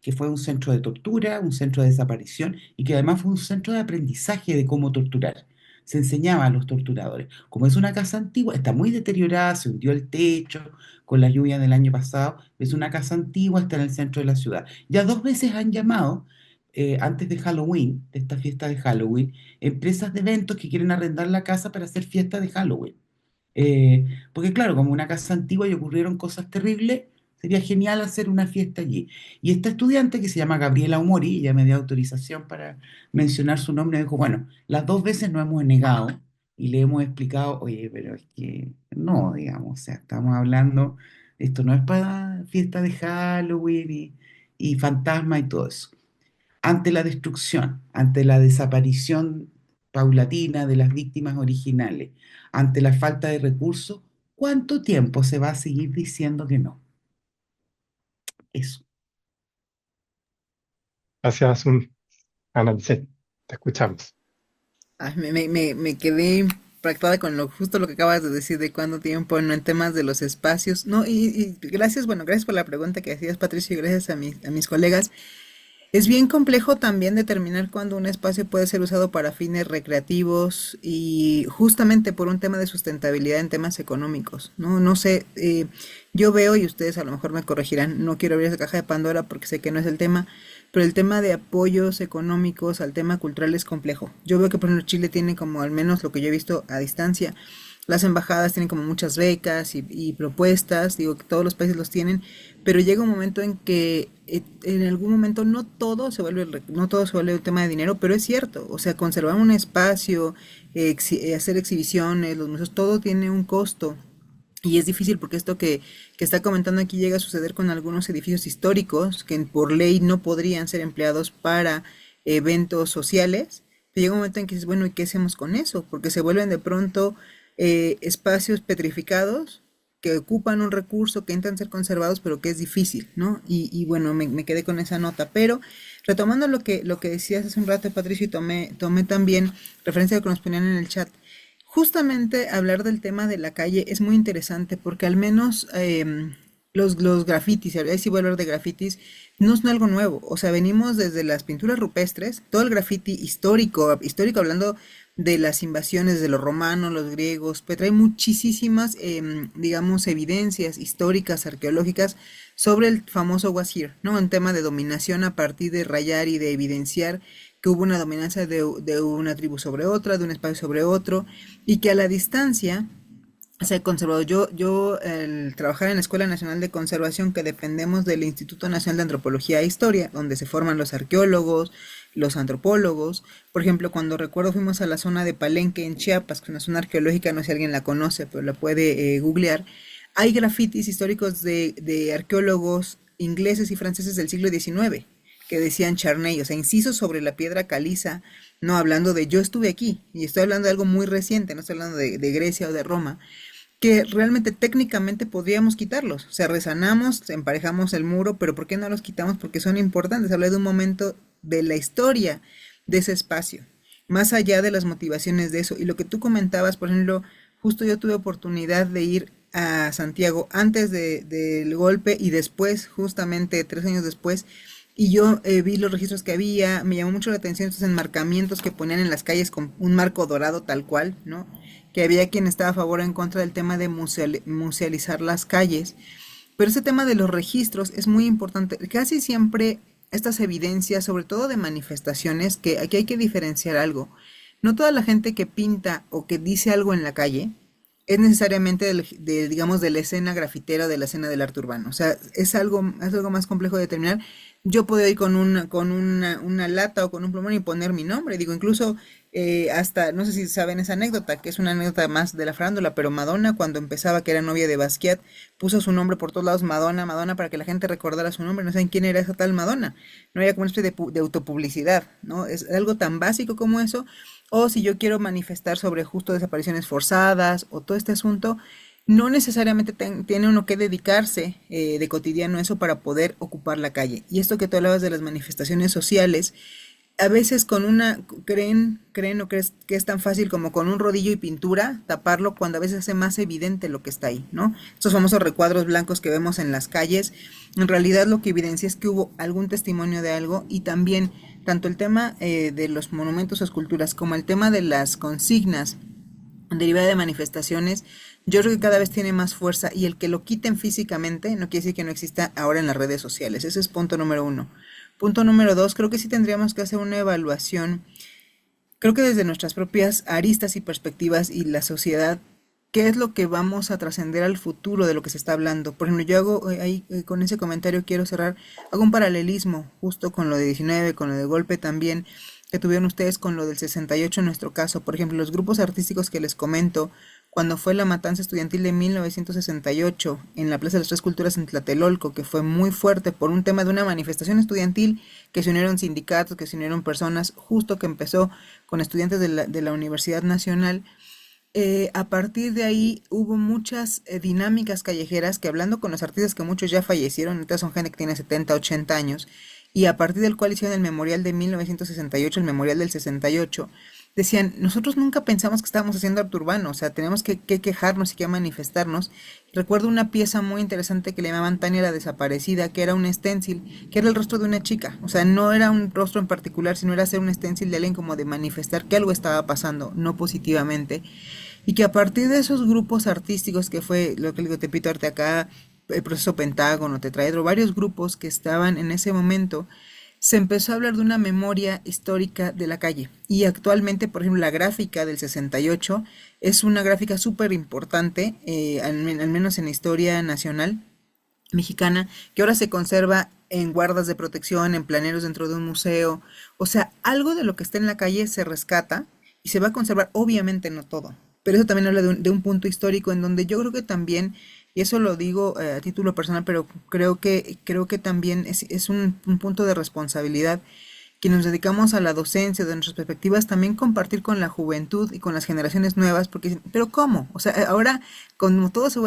que fue un centro de tortura, un centro de desaparición y que además fue un centro de aprendizaje de cómo torturar. Se enseñaba a los torturadores. Como es una casa antigua, está muy deteriorada, se hundió el techo con la lluvia del año pasado, es una casa antigua, está en el centro de la ciudad. Ya dos veces han llamado, antes de Halloween, de esta fiesta de Halloween, empresas de eventos que quieren arrendar la casa para hacer fiesta de Halloween. Porque claro, como una casa antigua y ocurrieron cosas terribles, sería genial hacer una fiesta allí. Y esta estudiante que se llama Gabriela Omori, ella me dio autorización para mencionar su nombre, me dijo, bueno, las dos veces nos hemos negado y le hemos explicado, oye, pero es que no, digamos, o sea, estamos hablando, esto no es para fiesta de Halloween y fantasma y todo eso. Ante la destrucción, ante la desaparición paulatina de las víctimas originales, ante la falta de recursos, ¿cuánto tiempo se va a seguir diciendo que no? Eso. Gracias, Ana Lisset. Te escuchamos. Ay, me quedé impactada con justo lo que acabas de decir de cuánto tiempo, no en temas de los espacios. No, y gracias, bueno, gracias por la pregunta que hacías, Patricio, y gracias a mis colegas. Es bien complejo también determinar cuándo un espacio puede ser usado para fines recreativos y justamente por un tema de sustentabilidad en temas económicos, ¿no? No sé, yo veo y ustedes a lo mejor me corregirán, no quiero abrir esa caja de Pandora porque sé que no es el tema, pero el tema de apoyos económicos al tema cultural es complejo. Yo veo que por ejemplo Chile tiene como al menos lo que yo he visto a distancia, las embajadas tienen como muchas becas y propuestas, digo que todos los países los tienen, pero llega un momento en que en algún momento no todo se vuelve un tema de dinero, pero es cierto, o sea, conservar un espacio, hacer exhibiciones, los museos, todo tiene un costo. Y es difícil porque esto que está comentando aquí llega a suceder con algunos edificios históricos que por ley no podrían ser empleados para eventos sociales. Pero llega un momento en que dices, bueno, ¿y qué hacemos con eso? Porque se vuelven de pronto espacios petrificados que ocupan un recurso, que intentan ser conservados, pero que es difícil, ¿no? Y bueno, me quedé con esa nota. Pero retomando lo que decías hace un rato, Patricio, y tomé también referencia a lo que nos ponían en el chat. Justamente hablar del tema de la calle es muy interesante porque al menos los grafitis, y ahora sí voy a hablar de grafitis, no son algo nuevo. O sea, venimos desde las pinturas rupestres, todo el grafiti histórico, histórico hablando de las invasiones de los romanos, los griegos, pues trae muchísimas, digamos, evidencias históricas, arqueológicas sobre el famoso was here, ¿no? Un tema de dominación a partir de rayar y de evidenciar que hubo una dominancia de una tribu sobre otra, de un espacio sobre otro, y que a la distancia se ha conservado. Yo al trabajar en la Escuela Nacional de Conservación, que dependemos del Instituto Nacional de Antropología e Historia, donde se forman los arqueólogos, los antropólogos. Por ejemplo, cuando recuerdo fuimos a la zona de Palenque en Chiapas, que es una zona arqueológica, no sé si alguien la conoce, pero la puede googlear. Hay grafitis históricos de arqueólogos ingleses y franceses del siglo XIX que decían Charney, o sea, incisos sobre la piedra caliza, no hablando de yo estuve aquí, y estoy hablando de algo muy reciente, no estoy hablando de Grecia o de Roma, que realmente técnicamente podríamos quitarlos. O sea, resanamos, emparejamos el muro, pero ¿por qué no los quitamos? Porque son importantes. Habla de un momento de la historia de ese espacio, más allá de las motivaciones de eso. Y lo que tú comentabas, por ejemplo, justo yo tuve oportunidad de ir a Santiago antes del golpe y después, justamente 3 años después, y yo vi los registros que había, me llamó mucho la atención estos enmarcamientos que ponían en las calles con un marco dorado tal cual, ¿no? Que había quien estaba a favor o en contra del tema de musealizar las calles. Pero ese tema de los registros es muy importante. Casi siempre estas evidencias, sobre todo de manifestaciones, que aquí hay que diferenciar algo. No toda la gente que pinta o que dice algo en la calle es necesariamente digamos, de la escena grafitera o de la escena del arte urbano. O sea, es algo más complejo de determinar. Yo puedo ir con una lata o con un plumón y poner mi nombre. Digo, incluso hasta, no sé si saben esa anécdota, que es una anécdota más de la farándula, pero Madonna, cuando empezaba, que era novia de Basquiat, puso su nombre por todos lados, Madonna, Madonna, para que la gente recordara su nombre. No saben quién era esa tal Madonna. No era como una especie de autopublicidad, ¿no? Es algo tan básico como eso. O si yo quiero manifestar sobre justo desapariciones forzadas o todo este asunto, no necesariamente tiene uno que dedicarse de cotidiano a eso para poder ocupar la calle. Y esto que tú hablabas de las manifestaciones sociales, a veces con creen o crees que es tan fácil como con un rodillo y pintura taparlo cuando a veces hace más evidente lo que está ahí, ¿no? Estos famosos recuadros blancos que vemos en las calles, en realidad lo que evidencia es que hubo algún testimonio de algo y también tanto el tema de los monumentos o esculturas como el tema de las consignas derivada de manifestaciones, yo creo que cada vez tiene más fuerza y el que lo quiten físicamente no quiere decir que no exista ahora en las redes sociales. Ese es punto número uno. Punto número dos, creo que sí tendríamos que hacer una evaluación, creo que desde nuestras propias aristas y perspectivas y la sociedad, ¿qué es lo que vamos a trascender al futuro de lo que se está hablando? Por ejemplo, yo hago ahí, con ese comentario quiero cerrar, hago un paralelismo justo con lo de 19, con lo de golpe también, que tuvieron ustedes con lo del 68 en nuestro caso. Por ejemplo, los grupos artísticos que les comento, cuando fue la matanza estudiantil de 1968 en la Plaza de las Tres Culturas en Tlatelolco, que fue muy fuerte por un tema de una manifestación estudiantil, que se unieron sindicatos, que se unieron personas, justo que empezó con estudiantes de la Universidad Nacional. A partir de ahí hubo muchas dinámicas callejeras que, hablando con los artistas, que muchos ya fallecieron, ahorita son gente que tiene 70, 80 años, y a partir del cual hicieron el memorial de 1968, el memorial del 68, decían, nosotros nunca pensamos que estábamos haciendo arte urbano, o sea, tenemos que quejarnos y que manifestarnos. Recuerdo una pieza muy interesante que le llamaban Tania la desaparecida, que era un stencil, que era el rostro de una chica, o sea, no era un rostro en particular, sino era hacer un stencil de alguien como de manifestar que algo estaba pasando, no positivamente, y que a partir de esos grupos artísticos, que fue lo que le digo, Tepito Arte Acá, el proceso Pentágono, Tetraedro, varios grupos que estaban en ese momento, se empezó a hablar de una memoria histórica de la calle. Y actualmente, por ejemplo, la gráfica del 68 es una gráfica súper importante, al menos en la historia nacional mexicana, que ahora se conserva en guardas de protección, en planeros dentro de un museo. O sea, algo de lo que está en la calle se rescata y se va a conservar, obviamente no todo. Pero eso también habla de un punto histórico en donde yo creo que también, y eso lo digo a título personal, pero creo que también es un punto de responsabilidad que nos dedicamos a la docencia, de nuestras perspectivas, también compartir con la juventud y con las generaciones nuevas, porque dicen, pero ¿cómo? O sea, ahora como todo se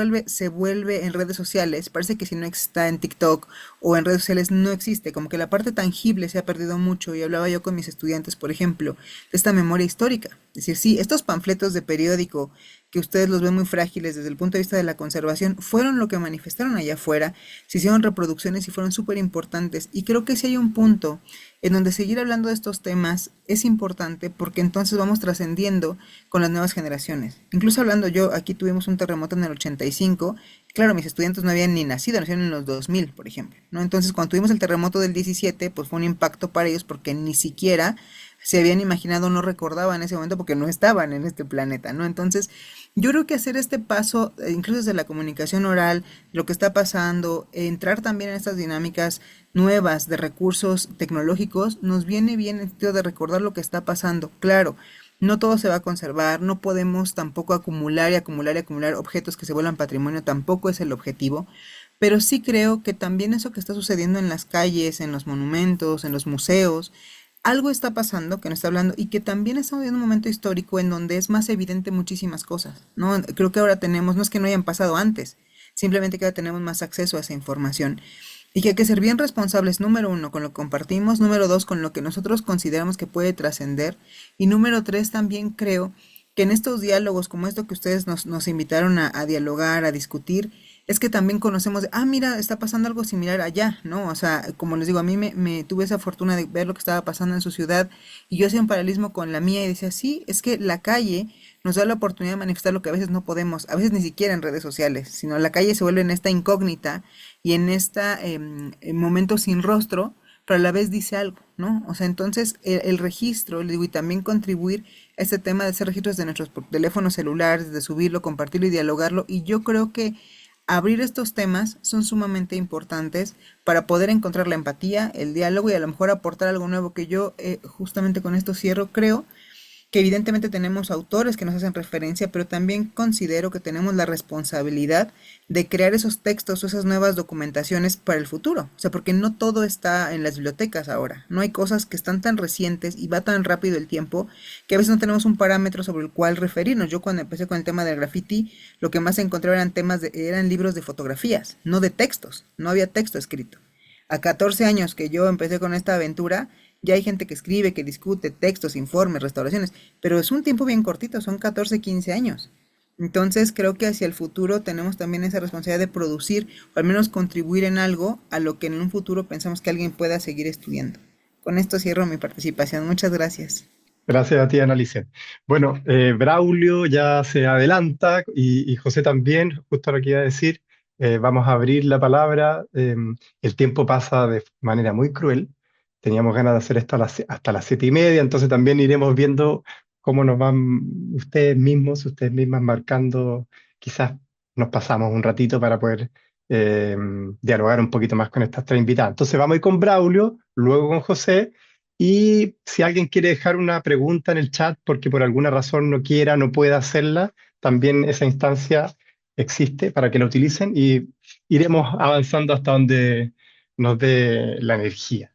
vuelve en redes sociales, parece que si no está en TikTok o en redes sociales no existe, como que la parte tangible se ha perdido mucho, y hablaba yo con mis estudiantes, por ejemplo, de esta memoria histórica. Es decir, sí, estos panfletos de periódico que ustedes los ven muy frágiles desde el punto de vista de la conservación, fueron lo que manifestaron allá afuera, se hicieron reproducciones y fueron súper importantes. Y creo que si hay un punto en donde seguir hablando de estos temas es importante, porque entonces vamos trascendiendo con las nuevas generaciones. Incluso hablando yo, aquí tuvimos un terremoto en el 85, claro, mis estudiantes no habían ni nacido, nacieron en los 2000, por ejemplo, ¿no? Entonces, cuando tuvimos el terremoto del 17, pues fue un impacto para ellos porque ni siquiera se habían imaginado, no recordaban ese momento porque no estaban en este planeta, ¿no? Entonces, yo creo que hacer este paso, incluso desde la comunicación oral, lo que está pasando, entrar también en estas dinámicas nuevas de recursos tecnológicos, nos viene bien el sentido de recordar lo que está pasando. Claro, no todo se va a conservar, no podemos tampoco acumular y acumular y acumular objetos que se vuelvan patrimonio, tampoco es el objetivo, pero sí creo que también eso que está sucediendo en las calles, en los monumentos, en los museos, algo está pasando que nos está hablando y que también estamos viviendo un momento histórico en donde es más evidente muchísimas cosas, ¿no? Creo que ahora tenemos, no es que no hayan pasado antes, simplemente que ahora tenemos más acceso a esa información y que hay que ser bien responsables, número uno, con lo que compartimos, número dos, con lo que nosotros consideramos que puede trascender, y número tres, también creo que en estos diálogos como esto que ustedes nos invitaron a dialogar, a discutir, es que también conocemos, mira, está pasando algo similar allá, ¿no? O sea, como les digo, a mí me tuve esa fortuna de ver lo que estaba pasando en su ciudad y yo hacía un paralelismo con la mía y decía, sí, es que la calle nos da la oportunidad de manifestar lo que a veces no podemos, a veces ni siquiera en redes sociales, sino la calle se vuelve en esta incógnita y en este momento sin rostro, pero a la vez dice algo, ¿no? O sea, entonces el registro, le digo, y también contribuir a este tema de hacer registros de nuestros teléfonos celulares, de subirlo, compartirlo y dialogarlo, y yo creo que abrir estos temas son sumamente importantes para poder encontrar la empatía, el diálogo y a lo mejor aportar algo nuevo que yo, justamente con esto cierro, creo que evidentemente tenemos autores que nos hacen referencia, pero también considero que tenemos la responsabilidad de crear esos textos o esas nuevas documentaciones para el futuro. O sea, porque no todo está en las bibliotecas ahora. No hay cosas que están tan recientes y va tan rápido el tiempo que a veces no tenemos un parámetro sobre el cual referirnos. Yo cuando empecé con el tema del graffiti, lo que más encontré eran eran libros de fotografías, no de textos. No había texto escrito. A 14 años que yo empecé con esta aventura, ya hay gente que escribe, que discute textos, informes, restauraciones, pero es un tiempo bien cortito, son 14, 15 años. Entonces creo que hacia el futuro tenemos también esa responsabilidad de producir o al menos contribuir en algo a lo que en un futuro pensamos que alguien pueda seguir estudiando. Con esto cierro mi participación. Muchas gracias. Gracias a ti, Analicet. Bueno, Braulio ya se adelanta y José también, justo lo que iba a decir. Vamos a abrir la palabra. El tiempo pasa de manera muy cruel. Teníamos ganas de hacer esto hasta las 7:30, entonces también iremos viendo cómo nos van ustedes mismas marcando. Quizás nos pasamos un ratito para poder eh, dialogar un poquito más con estas tres invitadas. Entonces vamos a ir con Braulio, luego con José. Y si alguien quiere dejar una pregunta en el chat porque por alguna razón no quiera, no pueda hacerla, también esa instancia existe para que la utilicen y iremos avanzando hasta donde nos dé la energía.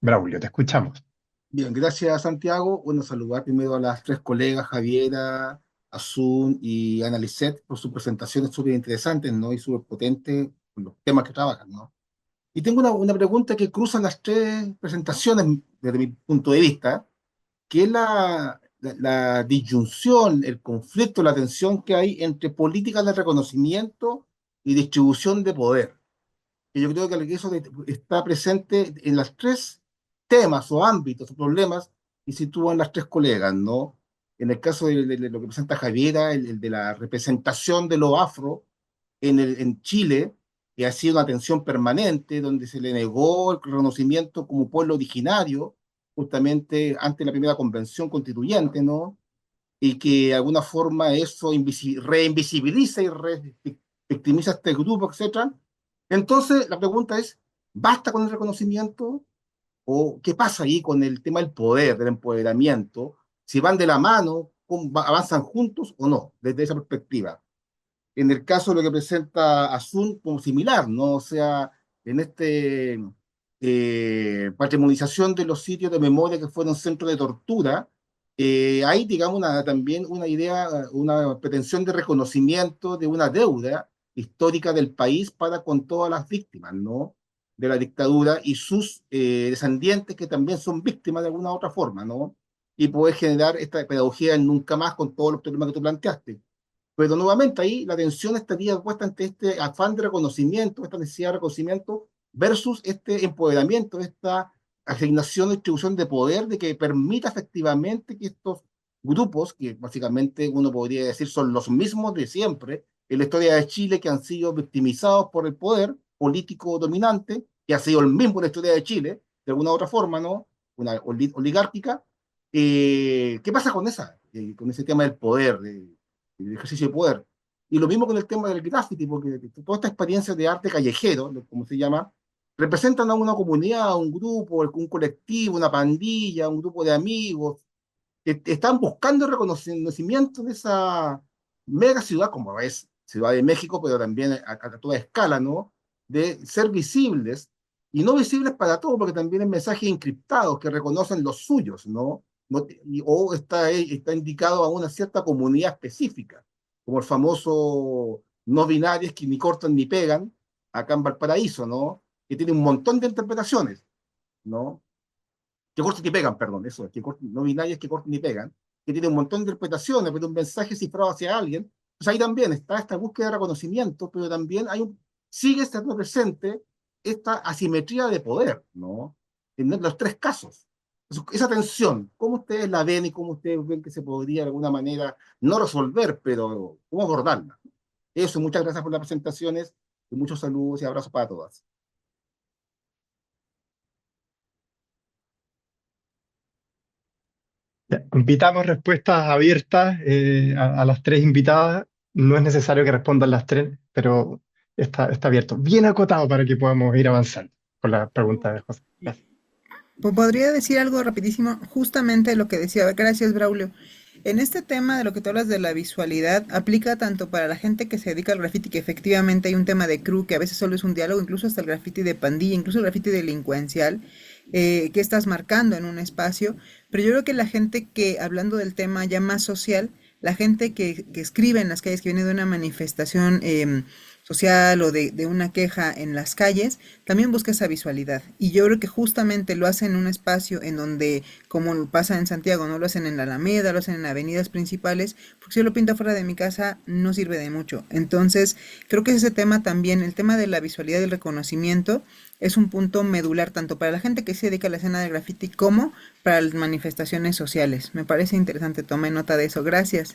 Braulio, te escuchamos. Bien, gracias Santiago. Bueno, saludar primero a las tres colegas, Javiera, Azun y Analicet, por sus presentaciones súper interesantes, ¿no? Y súper potentes con los temas que trabajan, ¿no? Y tengo una pregunta que cruza las tres presentaciones desde mi punto de vista, que es la disyunción, el conflicto, la tensión que hay entre políticas de reconocimiento y distribución de poder. Y yo creo que eso está presente en las tres temas o ámbitos o problemas y sitúan las tres colegas, ¿no? En el caso de lo que presenta Javiera, el de la representación de lo afro en Chile, que ha sido una tensión permanente, donde se le negó el reconocimiento como pueblo originario, justamente ante la primera convención constituyente, ¿no? Y que de alguna forma eso reinvisibiliza y victimiza a este grupo, etcétera. Entonces, la pregunta es, ¿basta con el reconocimiento? ¿O qué pasa ahí con el tema del poder, del empoderamiento? Si van de la mano, ¿avanzan juntos o no? Desde esa perspectiva. En el caso de lo que presenta Asun, como similar, ¿no? O sea, en este patrimonización de los sitios de memoria que fueron centros de tortura, hay, digamos, también una idea, una pretensión de reconocimiento de una deuda histórica del país para con todas las víctimas, ¿no? De la dictadura y sus descendientes que también son víctimas de alguna otra forma, ¿no? Y poder generar esta pedagogía en nunca más con todos los problemas que tú planteaste. Pero nuevamente ahí la atención estaría puesta ante este afán de reconocimiento, esta necesidad de reconocimiento versus este empoderamiento, esta asignación y distribución de poder de que permita efectivamente que estos grupos, que básicamente uno podría decir son los mismos de siempre en la historia de Chile, que han sido victimizados por el poder político dominante, que ha sido el mismo en la historia de Chile, de alguna u otra forma, ¿no? Una oligárquica. ¿Qué pasa con ese tema del poder? El ejercicio de poder. Y lo mismo con el tema del graffiti, porque toda esta experiencia de arte callejero, como se llama, representan a una comunidad, a un grupo, un colectivo, una pandilla, un grupo de amigos, que están buscando el reconocimiento de esa mega ciudad, como es Ciudad de México, pero también a toda escala, ¿no? De ser visibles, y no visibles para todos, porque también hay mensajes encriptados que reconocen los suyos, ¿no? O está indicado a una cierta comunidad específica, como el famoso no binarios que ni cortan ni pegan, acá en Valparaíso, ¿no? Que tiene un montón de interpretaciones, ¿no? Que cortan y pegan, perdón, eso, no binarios que cortan y pegan, que tiene un montón de interpretaciones, pero un mensaje cifrado hacia alguien. Pues ahí también está esta búsqueda de reconocimiento, pero también sigue estando presente esta asimetría de poder, ¿no? En los tres casos. Esa tensión, ¿cómo ustedes la ven y cómo ustedes ven que se podría de alguna manera no resolver, pero cómo abordarla? Eso, muchas gracias por las presentaciones y muchos saludos y abrazos para todas. Ya, invitamos respuestas abiertas a las tres invitadas. No es necesario que respondan las tres, pero está abierto. Bien acotado para que podamos ir avanzando con la pregunta de José. Gracias. Podría decir algo rapidísimo, justamente lo que decía, gracias Braulio. En este tema de lo que tú hablas de la visualidad, aplica tanto para la gente que se dedica al graffiti, que efectivamente hay un tema de crew, que a veces solo es un diálogo, incluso hasta el graffiti de pandilla, incluso el graffiti delincuencial, que estás marcando en un espacio. Pero yo creo que la gente que, hablando del tema ya más social, la gente que escribe en las calles, que viene de una manifestación social o de una queja en las calles, también busca esa visualidad. Y yo creo que justamente lo hacen en un espacio en donde, como pasa en Santiago, no lo hacen en la Alameda, lo hacen en avenidas principales, porque si yo lo pinto fuera de mi casa no sirve de mucho. Entonces, creo que ese tema también, el tema de la visualidad y el reconocimiento, es un punto medular tanto para la gente que se dedica a la escena del graffiti como para las manifestaciones sociales. Me parece interesante, tome nota de eso. Gracias.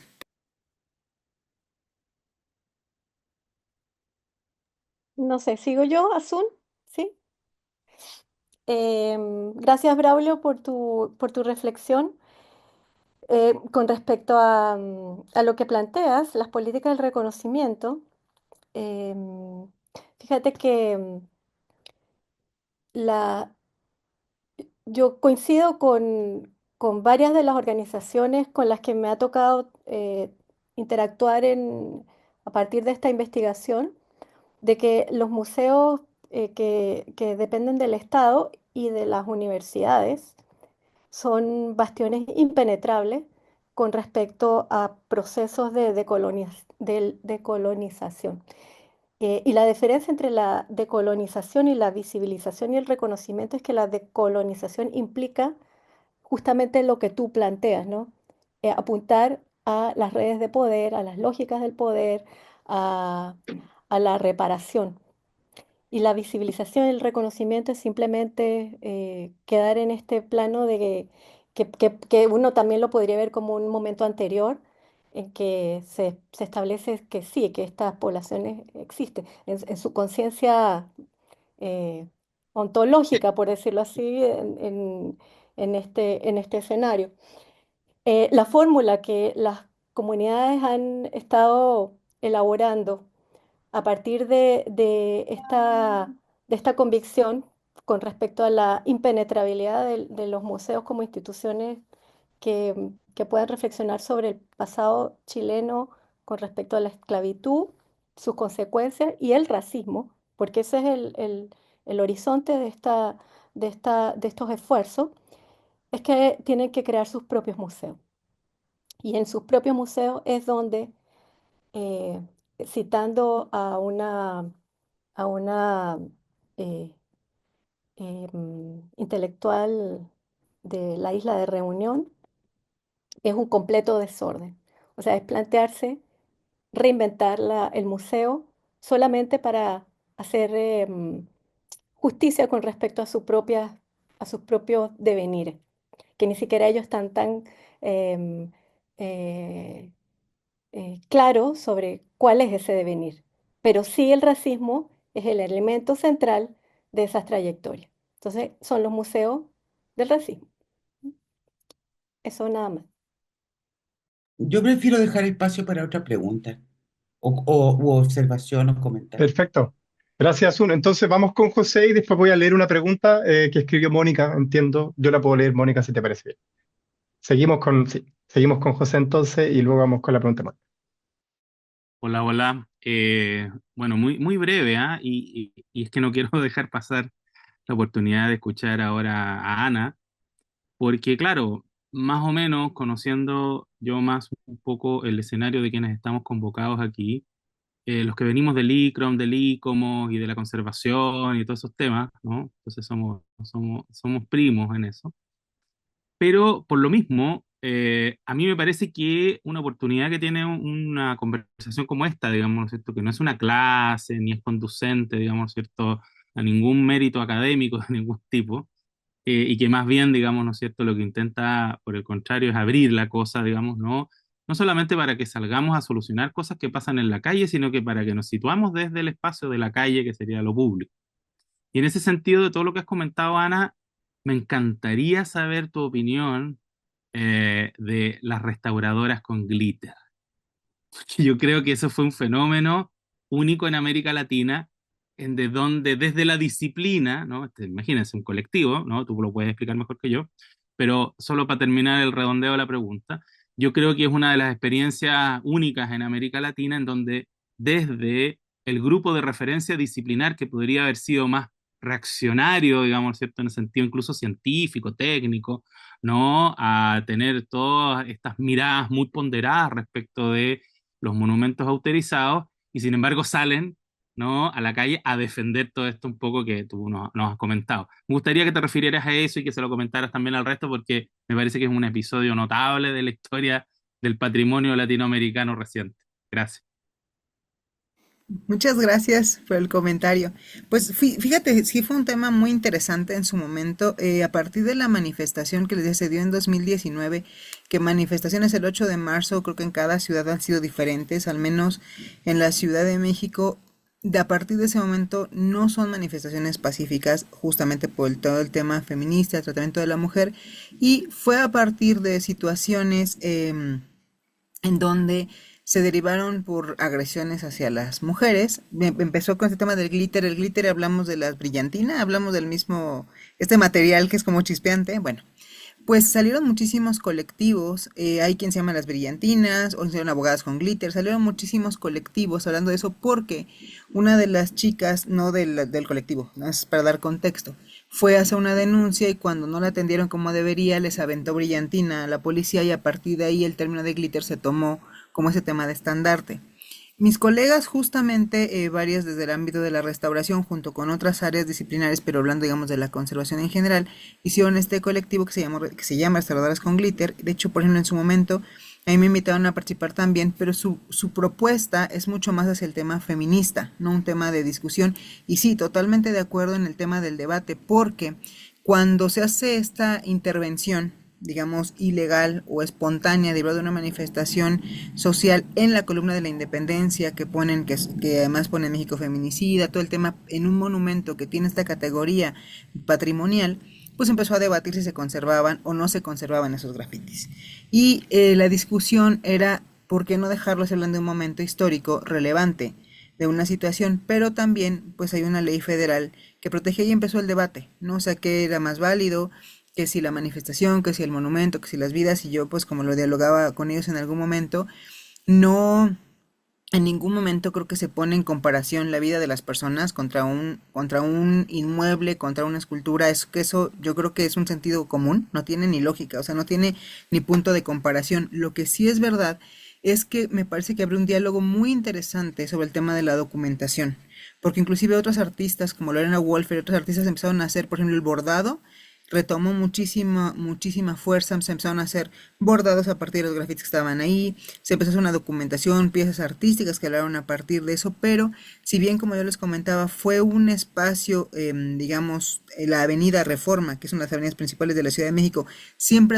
No sé, ¿sigo yo, Azul? ¿Sí? Gracias, Braulio, por tu reflexión. Con respecto a lo que planteas, las políticas del reconocimiento, em, fíjate que la, yo coincido con varias de las organizaciones con las que me ha tocado interactuar a partir de esta investigación, de que los museos que dependen del Estado y de las universidades son bastiones impenetrables con respecto a procesos de decolonización. Y la diferencia entre la decolonización y la visibilización y el reconocimiento es que la decolonización implica justamente lo que tú planteas, ¿no? Apuntar a las redes de poder, a las lógicas del poder, a, a la reparación. Y la visibilización y el reconocimiento es simplemente quedar en este plano de que uno también lo podría ver como un momento anterior en que se establece que sí, que estas poblaciones existen. En su conciencia eh, ontológica, por decirlo así, en este escenario. La fórmula que las comunidades han estado elaborando a partir de esta convicción con respecto a la impenetrabilidad de los museos como instituciones que puedan reflexionar sobre el pasado chileno con respecto a la esclavitud, sus consecuencias y el racismo, porque ese es el horizonte de estos esfuerzos, es que tienen que crear sus propios museos. Y en sus propios museos es donde, eh, citando a una eh, intelectual de la isla de Reunión, es un completo desorden. O sea, es plantearse reinventar el museo solamente para hacer justicia con respecto a, a sus propios devenires, que ni siquiera ellos están tan em, eh, claros sobre cuál es ese devenir. Pero sí el racismo es el elemento central de esas trayectorias. Entonces, son los museos del racismo. Eso nada más. Yo prefiero dejar espacio para otra pregunta, u observación o comentario. Perfecto. Gracias, Uno. Entonces vamos con José y después voy a leer una pregunta que escribió Mónica, entiendo. Yo la puedo leer, Mónica, si te parece bien. Sí, seguimos con José entonces y luego vamos con la pregunta más. Hola, hola. Bueno, muy breve, ¿ah? Y es que no quiero dejar pasar la oportunidad de escuchar ahora a Ana, porque claro, más o menos conociendo yo más un poco el escenario de quienes estamos convocados aquí, los que venimos del ICROM, del ICOMOS y de la conservación y todos esos temas, ¿no? Entonces somos primos en eso. Pero por lo mismo, a mí me parece que una oportunidad que tiene una conversación como esta, digamos, ¿no es cierto? Que no es una clase ni es conducente, digamos, ¿no es cierto? A ningún mérito académico de ningún tipo, y que más bien, digamos, ¿no es cierto? Lo que intenta, por el contrario, es abrir la cosa, digamos, no solamente para que salgamos a solucionar cosas que pasan en la calle, sino que para que nos situamos desde el espacio de la calle, que sería lo público. Y en ese sentido, de todo lo que has comentado, Ana, me encantaría saber tu opinión de las restauradoras con glitter. Yo creo que eso fue un fenómeno único en América Latina de donde desde la disciplina, ¿no? Imagínense un colectivo, ¿no? Tú lo puedes explicar mejor que yo, pero solo para terminar el redondeo de la pregunta, yo creo que es una de las experiencias únicas en América Latina en donde desde el grupo de referencia disciplinar que podría haber sido más reaccionario, digamos, ¿cierto? En el sentido incluso científico, técnico, ¿no? A tener todas estas miradas muy ponderadas respecto de los monumentos autorizados y sin embargo salen, ¿no? A la calle a defender todo esto un poco que tú nos has comentado. Me gustaría que te refirieras a eso y que se lo comentaras también al resto porque me parece que es un episodio notable de la historia del patrimonio latinoamericano reciente. Gracias. Muchas gracias por el comentario. Pues fíjate, sí fue un tema muy interesante en su momento, a partir de la manifestación que les decía, se dio en 2019, que manifestaciones el 8 de marzo, creo que en cada ciudad han sido diferentes, al menos en la Ciudad de México, a partir de ese momento no son manifestaciones pacíficas, justamente por todo el tema feminista, el tratamiento de la mujer, y fue a partir de situaciones en donde se derivaron por agresiones hacia las mujeres. Empezó con este tema del glitter. El glitter, hablamos de la brillantina, hablamos del mismo, este material que es como chispeante. Bueno, pues salieron muchísimos colectivos, hay quien se llama las brillantinas, o salieron abogadas con glitter, salieron muchísimos colectivos hablando de eso porque una de las chicas, no del colectivo, no es para dar contexto, fue a hacer una denuncia y cuando no la atendieron como debería les aventó brillantina a la policía y a partir de ahí el término de glitter se tomó como ese tema de estandarte. Mis colegas, justamente, varias desde el ámbito de la restauración, junto con otras áreas disciplinares, pero hablando, digamos, de la conservación en general, hicieron este colectivo que se llama Restauradoras con Glitter. De hecho, por ejemplo, en su momento, a mí me invitaron a participar también, pero su propuesta es mucho más hacia el tema feminista, no un tema de discusión. Y sí, totalmente de acuerdo en el tema del debate, porque cuando se hace esta intervención, digamos, ilegal o espontánea derivada de una manifestación social en la columna de la independencia que ponen, que además pone México feminicida, todo el tema en un monumento que tiene esta categoría patrimonial, pues empezó a debatir si se conservaban o no se conservaban esos grafitis. Y la discusión era por qué no dejarlos hablando de un momento histórico relevante de una situación, pero también pues hay una ley federal que protege y empezó el debate, ¿no? O sea, qué era más válido, que si la manifestación, que si el monumento, que si las vidas, y yo pues como lo dialogaba con ellos en algún momento, no, en ningún momento creo que se pone en comparación la vida de las personas contra un inmueble, contra una escultura, es que eso yo creo que es un sentido común, no tiene ni lógica, o sea, no tiene ni punto de comparación. Lo que sí es verdad es que me parece que abre un diálogo muy interesante sobre el tema de la documentación, porque inclusive otros artistas como Lorena Wolfer y otros artistas empezaron a hacer, por ejemplo, el bordado, retomó muchísima fuerza, se empezaron a hacer bordados a partir de los grafitis que estaban ahí, se empezó a hacer una documentación, piezas artísticas que hablaron a partir de eso, pero si bien como yo les comentaba, fue un espacio, digamos, la avenida Reforma, que es una de las avenidas principales de la Ciudad de México, siempre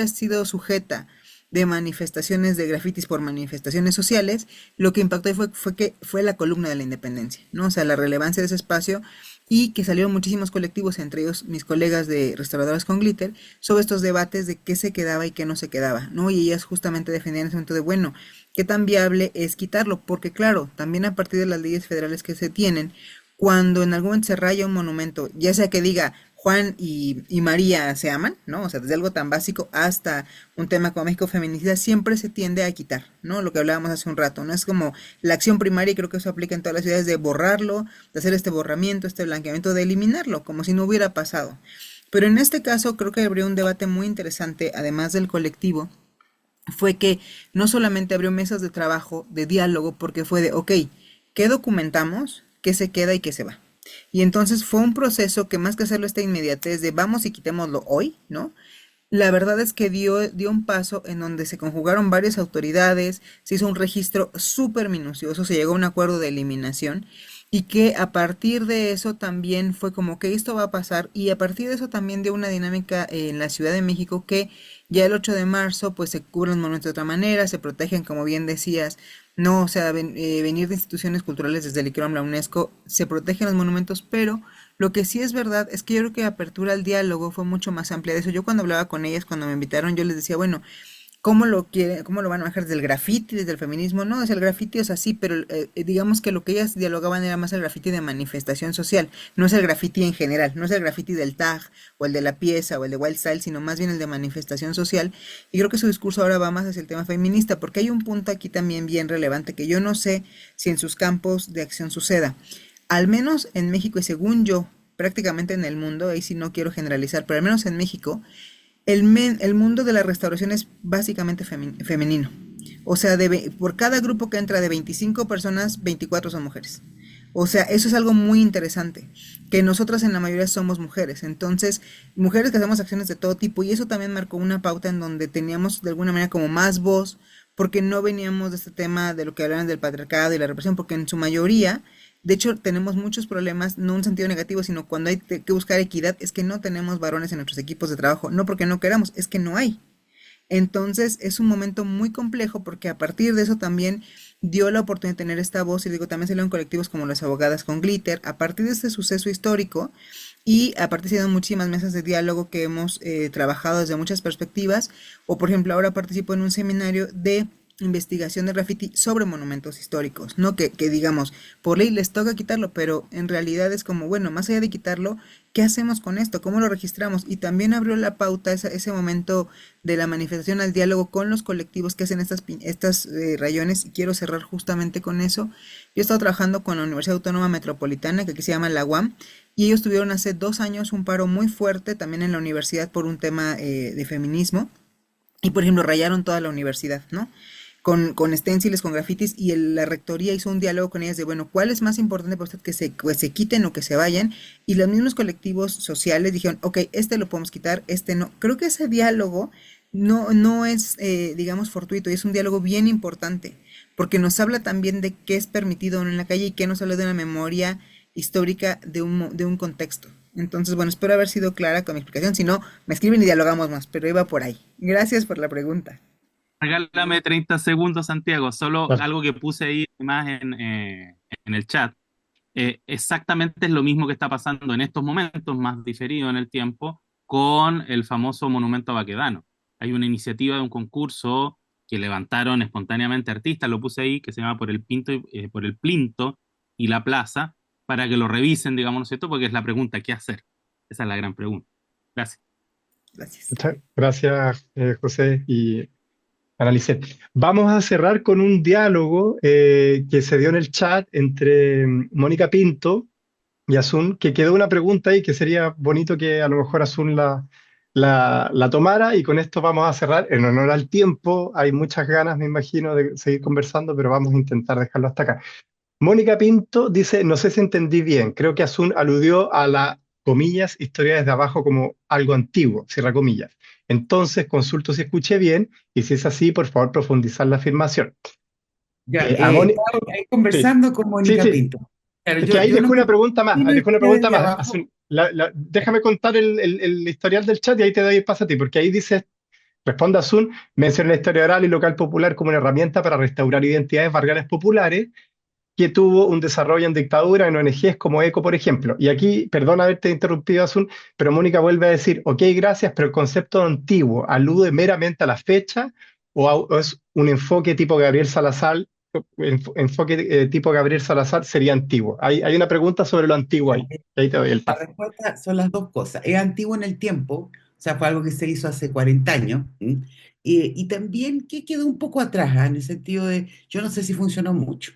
ha sido sujeta de manifestaciones de grafitis por manifestaciones sociales, lo que impactó fue que fue la columna de la independencia, ¿no? O sea, la relevancia de ese espacio y que salieron muchísimos colectivos, entre ellos mis colegas de Restauradoras con Glitter, sobre estos debates de qué se quedaba y qué no se quedaba, ¿no? Y ellas justamente defendían ese momento de, bueno, qué tan viable es quitarlo, porque claro, también a partir de las leyes federales que se tienen, cuando en algún momento se raya un monumento, ya sea que diga Juan y María se aman, ¿no? O sea, desde algo tan básico hasta un tema como México feminicida, siempre se tiende a quitar, ¿no? Lo que hablábamos hace un rato, ¿no? Es como la acción primaria, y creo que eso aplica en todas las ciudades, de borrarlo, de hacer este borramiento, este blanqueamiento, de eliminarlo, como si no hubiera pasado. Pero en este caso creo que abrió un debate muy interesante, además del colectivo, fue que no solamente abrió mesas de trabajo, de diálogo, porque fue de, ok, ¿qué documentamos? ¿Qué se queda y qué se va? Y entonces fue un proceso que más que hacerlo esta inmediatez de vamos y quitémoslo hoy, ¿no? La verdad es que dio un paso en donde se conjugaron varias autoridades, se hizo un registro súper minucioso, se llegó a un acuerdo de eliminación y que a partir de eso también fue como que esto va a pasar y a partir de eso también dio una dinámica en la Ciudad de México que ya el 8 de marzo pues se cubren los monumentos de otra manera, se protegen como bien decías, no, o sea, venir de instituciones culturales desde el ICROM, la UNESCO, se protegen los monumentos, pero lo que sí es verdad es que yo creo que la apertura al diálogo fue mucho más amplia de eso. Yo cuando hablaba con ellas, cuando me invitaron, yo les decía, bueno, ¿Cómo lo quiere, cómo lo van a manejar desde el graffiti, desde el feminismo? No, es el graffiti es así, pero digamos que lo que ellas dialogaban era más el graffiti de manifestación social, no es el graffiti en general, no es el graffiti del tag o el de la pieza o el de Wild Style, sino más bien el de manifestación social. Y creo que su discurso ahora va más hacia el tema feminista, porque hay un punto aquí también bien relevante que yo no sé si en sus campos de acción suceda. Al menos en México y según yo, prácticamente en el mundo, ahí sí no quiero generalizar, pero al menos en México, el mundo de la restauración es básicamente femenino. O sea, por cada grupo que entra de 25 personas, 24 son mujeres. O sea, eso es algo muy interesante, que nosotras en la mayoría somos mujeres. Entonces, mujeres que hacemos acciones de todo tipo, y eso también marcó una pauta en donde teníamos de alguna manera como más voz, porque no veníamos de este tema de lo que hablaban del patriarcado y la represión, porque en su mayoría, de hecho, tenemos muchos problemas, no en un sentido negativo, sino cuando hay que buscar equidad, es que no tenemos varones en nuestros equipos de trabajo, no porque no queramos, es que no hay. Entonces es un momento muy complejo porque a partir de eso también dio la oportunidad de tener esta voz y digo, también se en colectivos como las abogadas con glitter, a partir de este suceso histórico y a partir de muchísimas mesas de diálogo que hemos trabajado desde muchas perspectivas, o por ejemplo ahora participo en un seminario de investigación de graffiti sobre monumentos históricos, no que digamos, por ley les toca quitarlo, pero en realidad es como, bueno, más allá de quitarlo, ¿qué hacemos con esto? ¿Cómo lo registramos? Y también abrió la pauta ese momento de la manifestación al diálogo con los colectivos que hacen estas rayones, y quiero cerrar justamente con eso. Yo he estado trabajando con la Universidad Autónoma Metropolitana, que aquí se llama la UAM, y ellos tuvieron hace 2 años un paro muy fuerte también en la universidad por un tema de feminismo, y por ejemplo rayaron toda la universidad, ¿no? Con stenciles, con grafitis, y la rectoría hizo un diálogo con ellas de, bueno, ¿cuál es más importante para usted que se quiten o que se vayan? Y los mismos colectivos sociales dijeron, ok, este lo podemos quitar, este no. Creo que ese diálogo no es, digamos, fortuito, y es un diálogo bien importante, porque nos habla también de qué es permitido o no en la calle y qué nos habla de una memoria histórica de un contexto. Entonces, bueno, espero haber sido clara con mi explicación, si no, me escriben y dialogamos más, pero iba por ahí. Gracias por la pregunta. Regálame 30 segundos, Santiago, solo algo que puse ahí más en el chat. Exactamente es lo mismo que está pasando en estos momentos, más diferido en el tiempo, con el famoso monumento a Baquedano. Hay una iniciativa de un concurso que levantaron espontáneamente artistas, lo puse ahí, que se llama por el Plinto y la Plaza, para que lo revisen, digamos, ¿no es cierto? Porque es la pregunta, ¿qué hacer? Esa es la gran pregunta. Gracias. Gracias. Muchas gracias, José y Analicet. Vamos a cerrar con un diálogo que se dio en el chat entre Mónica Pinto y Asun, que quedó una pregunta ahí que sería bonito que a lo mejor Asun la tomara, y con esto vamos a cerrar en honor al tiempo. Hay muchas ganas, me imagino, de seguir conversando, pero vamos a intentar dejarlo hasta acá. Mónica Pinto dice, no sé si entendí bien, creo que Asun aludió a la, comillas, historia desde abajo como algo antiguo, cierra comillas. Entonces, consulto si escuché bien, y si es así, por favor, profundizar la afirmación. Ya, A Mónica, estaba ahí sí, conversando con sí, Mónica sí. Pinto. Claro, Es que ahí yo no dejó una creo pregunta más, que dejó una historia pregunta desde más. abajo. Déjame contar el historial del chat y ahí te doy el paso a ti, porque ahí dice, responde Asun, menciona la historia oral y local popular como una herramienta para restaurar identidades barriales populares que tuvo un desarrollo en dictadura en ONGs como ECO, por ejemplo. Y aquí, perdón haberte interrumpido, Asun, pero Mónica vuelve a decir, ok, gracias, pero el concepto antiguo alude meramente a la fecha o es un enfoque tipo Gabriel Salazar, tipo Gabriel Salazar sería antiguo. Hay una pregunta sobre lo antiguo ahí. Ahí te doy el La paso. respuesta son las dos cosas. Es antiguo en el tiempo, o sea, fue algo que se hizo hace 40 años. ¿M? Y también que quedó un poco atrás, en el sentido de, yo no sé si funcionó mucho.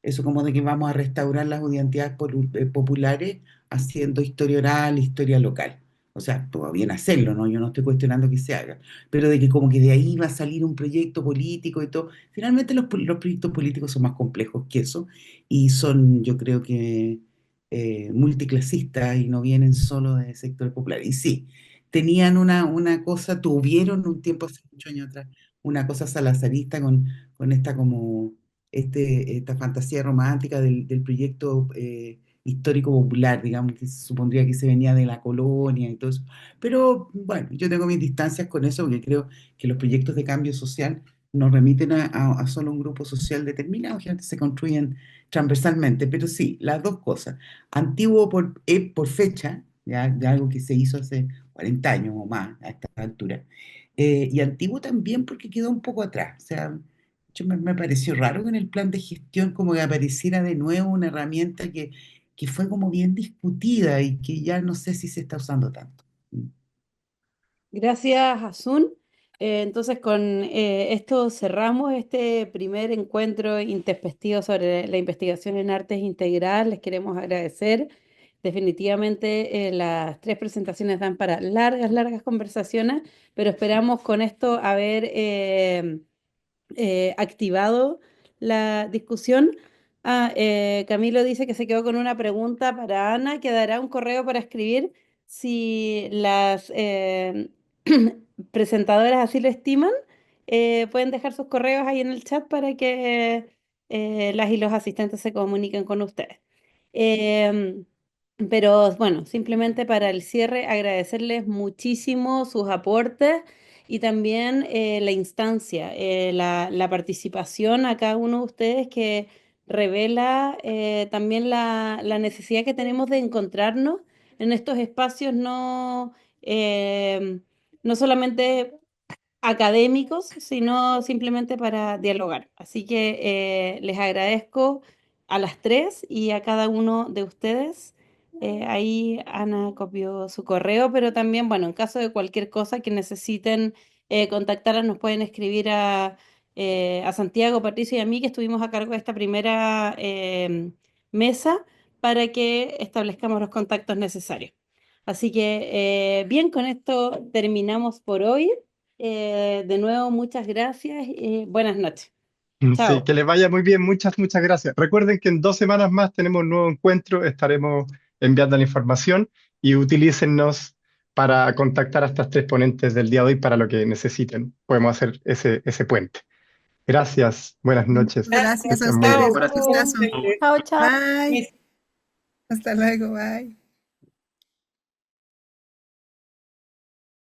Eso como de que vamos a restaurar las identidades populares haciendo historia oral, historia local. O sea, todo bien hacerlo, ¿no? Yo no estoy cuestionando que se haga, pero de que como que de ahí va a salir un proyecto político y todo. Finalmente los proyectos políticos son más complejos que eso y son, yo creo que, multiclasistas y no vienen solo de sectores populares. Y sí, tenían una cosa, tuvieron un tiempo, hace muchos años atrás, una cosa salazarista con esta como esta fantasía romántica del proyecto histórico popular, digamos, que se supondría que se venía de la colonia y todo eso. Pero bueno, yo tengo mis distancias con eso porque creo que los proyectos de cambio social no remiten a solo un grupo social determinado, que se construyen transversalmente. Pero sí, las dos cosas. Antiguo por fecha, ya, de algo que se hizo hace 40 años o más a esta altura, y antiguo también porque quedó un poco atrás. O sea, de hecho me pareció raro que en el plan de gestión como que apareciera de nuevo una herramienta que fue como bien discutida y que ya no sé si se está usando tanto. Gracias, Asun. Entonces, con esto cerramos este primer encuentro introspectivo sobre la investigación en artes integral. Les queremos agradecer. Definitivamente, las tres presentaciones dan para largas, largas conversaciones, pero esperamos con esto haber activado la discusión. Camilo dice que se quedó con una pregunta para Ana, que dará un correo para escribir si las presentadoras así lo estiman. Pueden dejar sus correos ahí en el chat para que las y los asistentes se comuniquen con ustedes. Em, pero bueno, simplemente para el cierre, agradecerles muchísimo sus aportes y también la instancia, la participación a cada uno de ustedes que revela también la necesidad que tenemos de encontrarnos en estos espacios no solamente académicos, sino simplemente para dialogar. Así que les agradezco a las tres y a cada uno de ustedes. Ahí Ana copió su correo, pero también, bueno, en caso de cualquier cosa que necesiten contactarnos, nos pueden escribir a Santiago, Patricio y a mí, que estuvimos a cargo de esta primera mesa para que establezcamos los contactos necesarios. Así que, bien, con esto terminamos por hoy. De nuevo, muchas gracias y buenas noches. Sí, Chao. que les vaya muy bien, muchas, muchas gracias. Recuerden que en 2 semanas más tenemos un nuevo encuentro, estaremos enviando la información y utilícennos para contactar a estas tres ponentes del día de hoy para lo que necesiten. Podemos hacer ese puente. Gracias, buenas noches. Que Gracias a estén muy ustedes, bien. Chao. un gustazo. Chao, chao. Bye. Hasta luego, bye.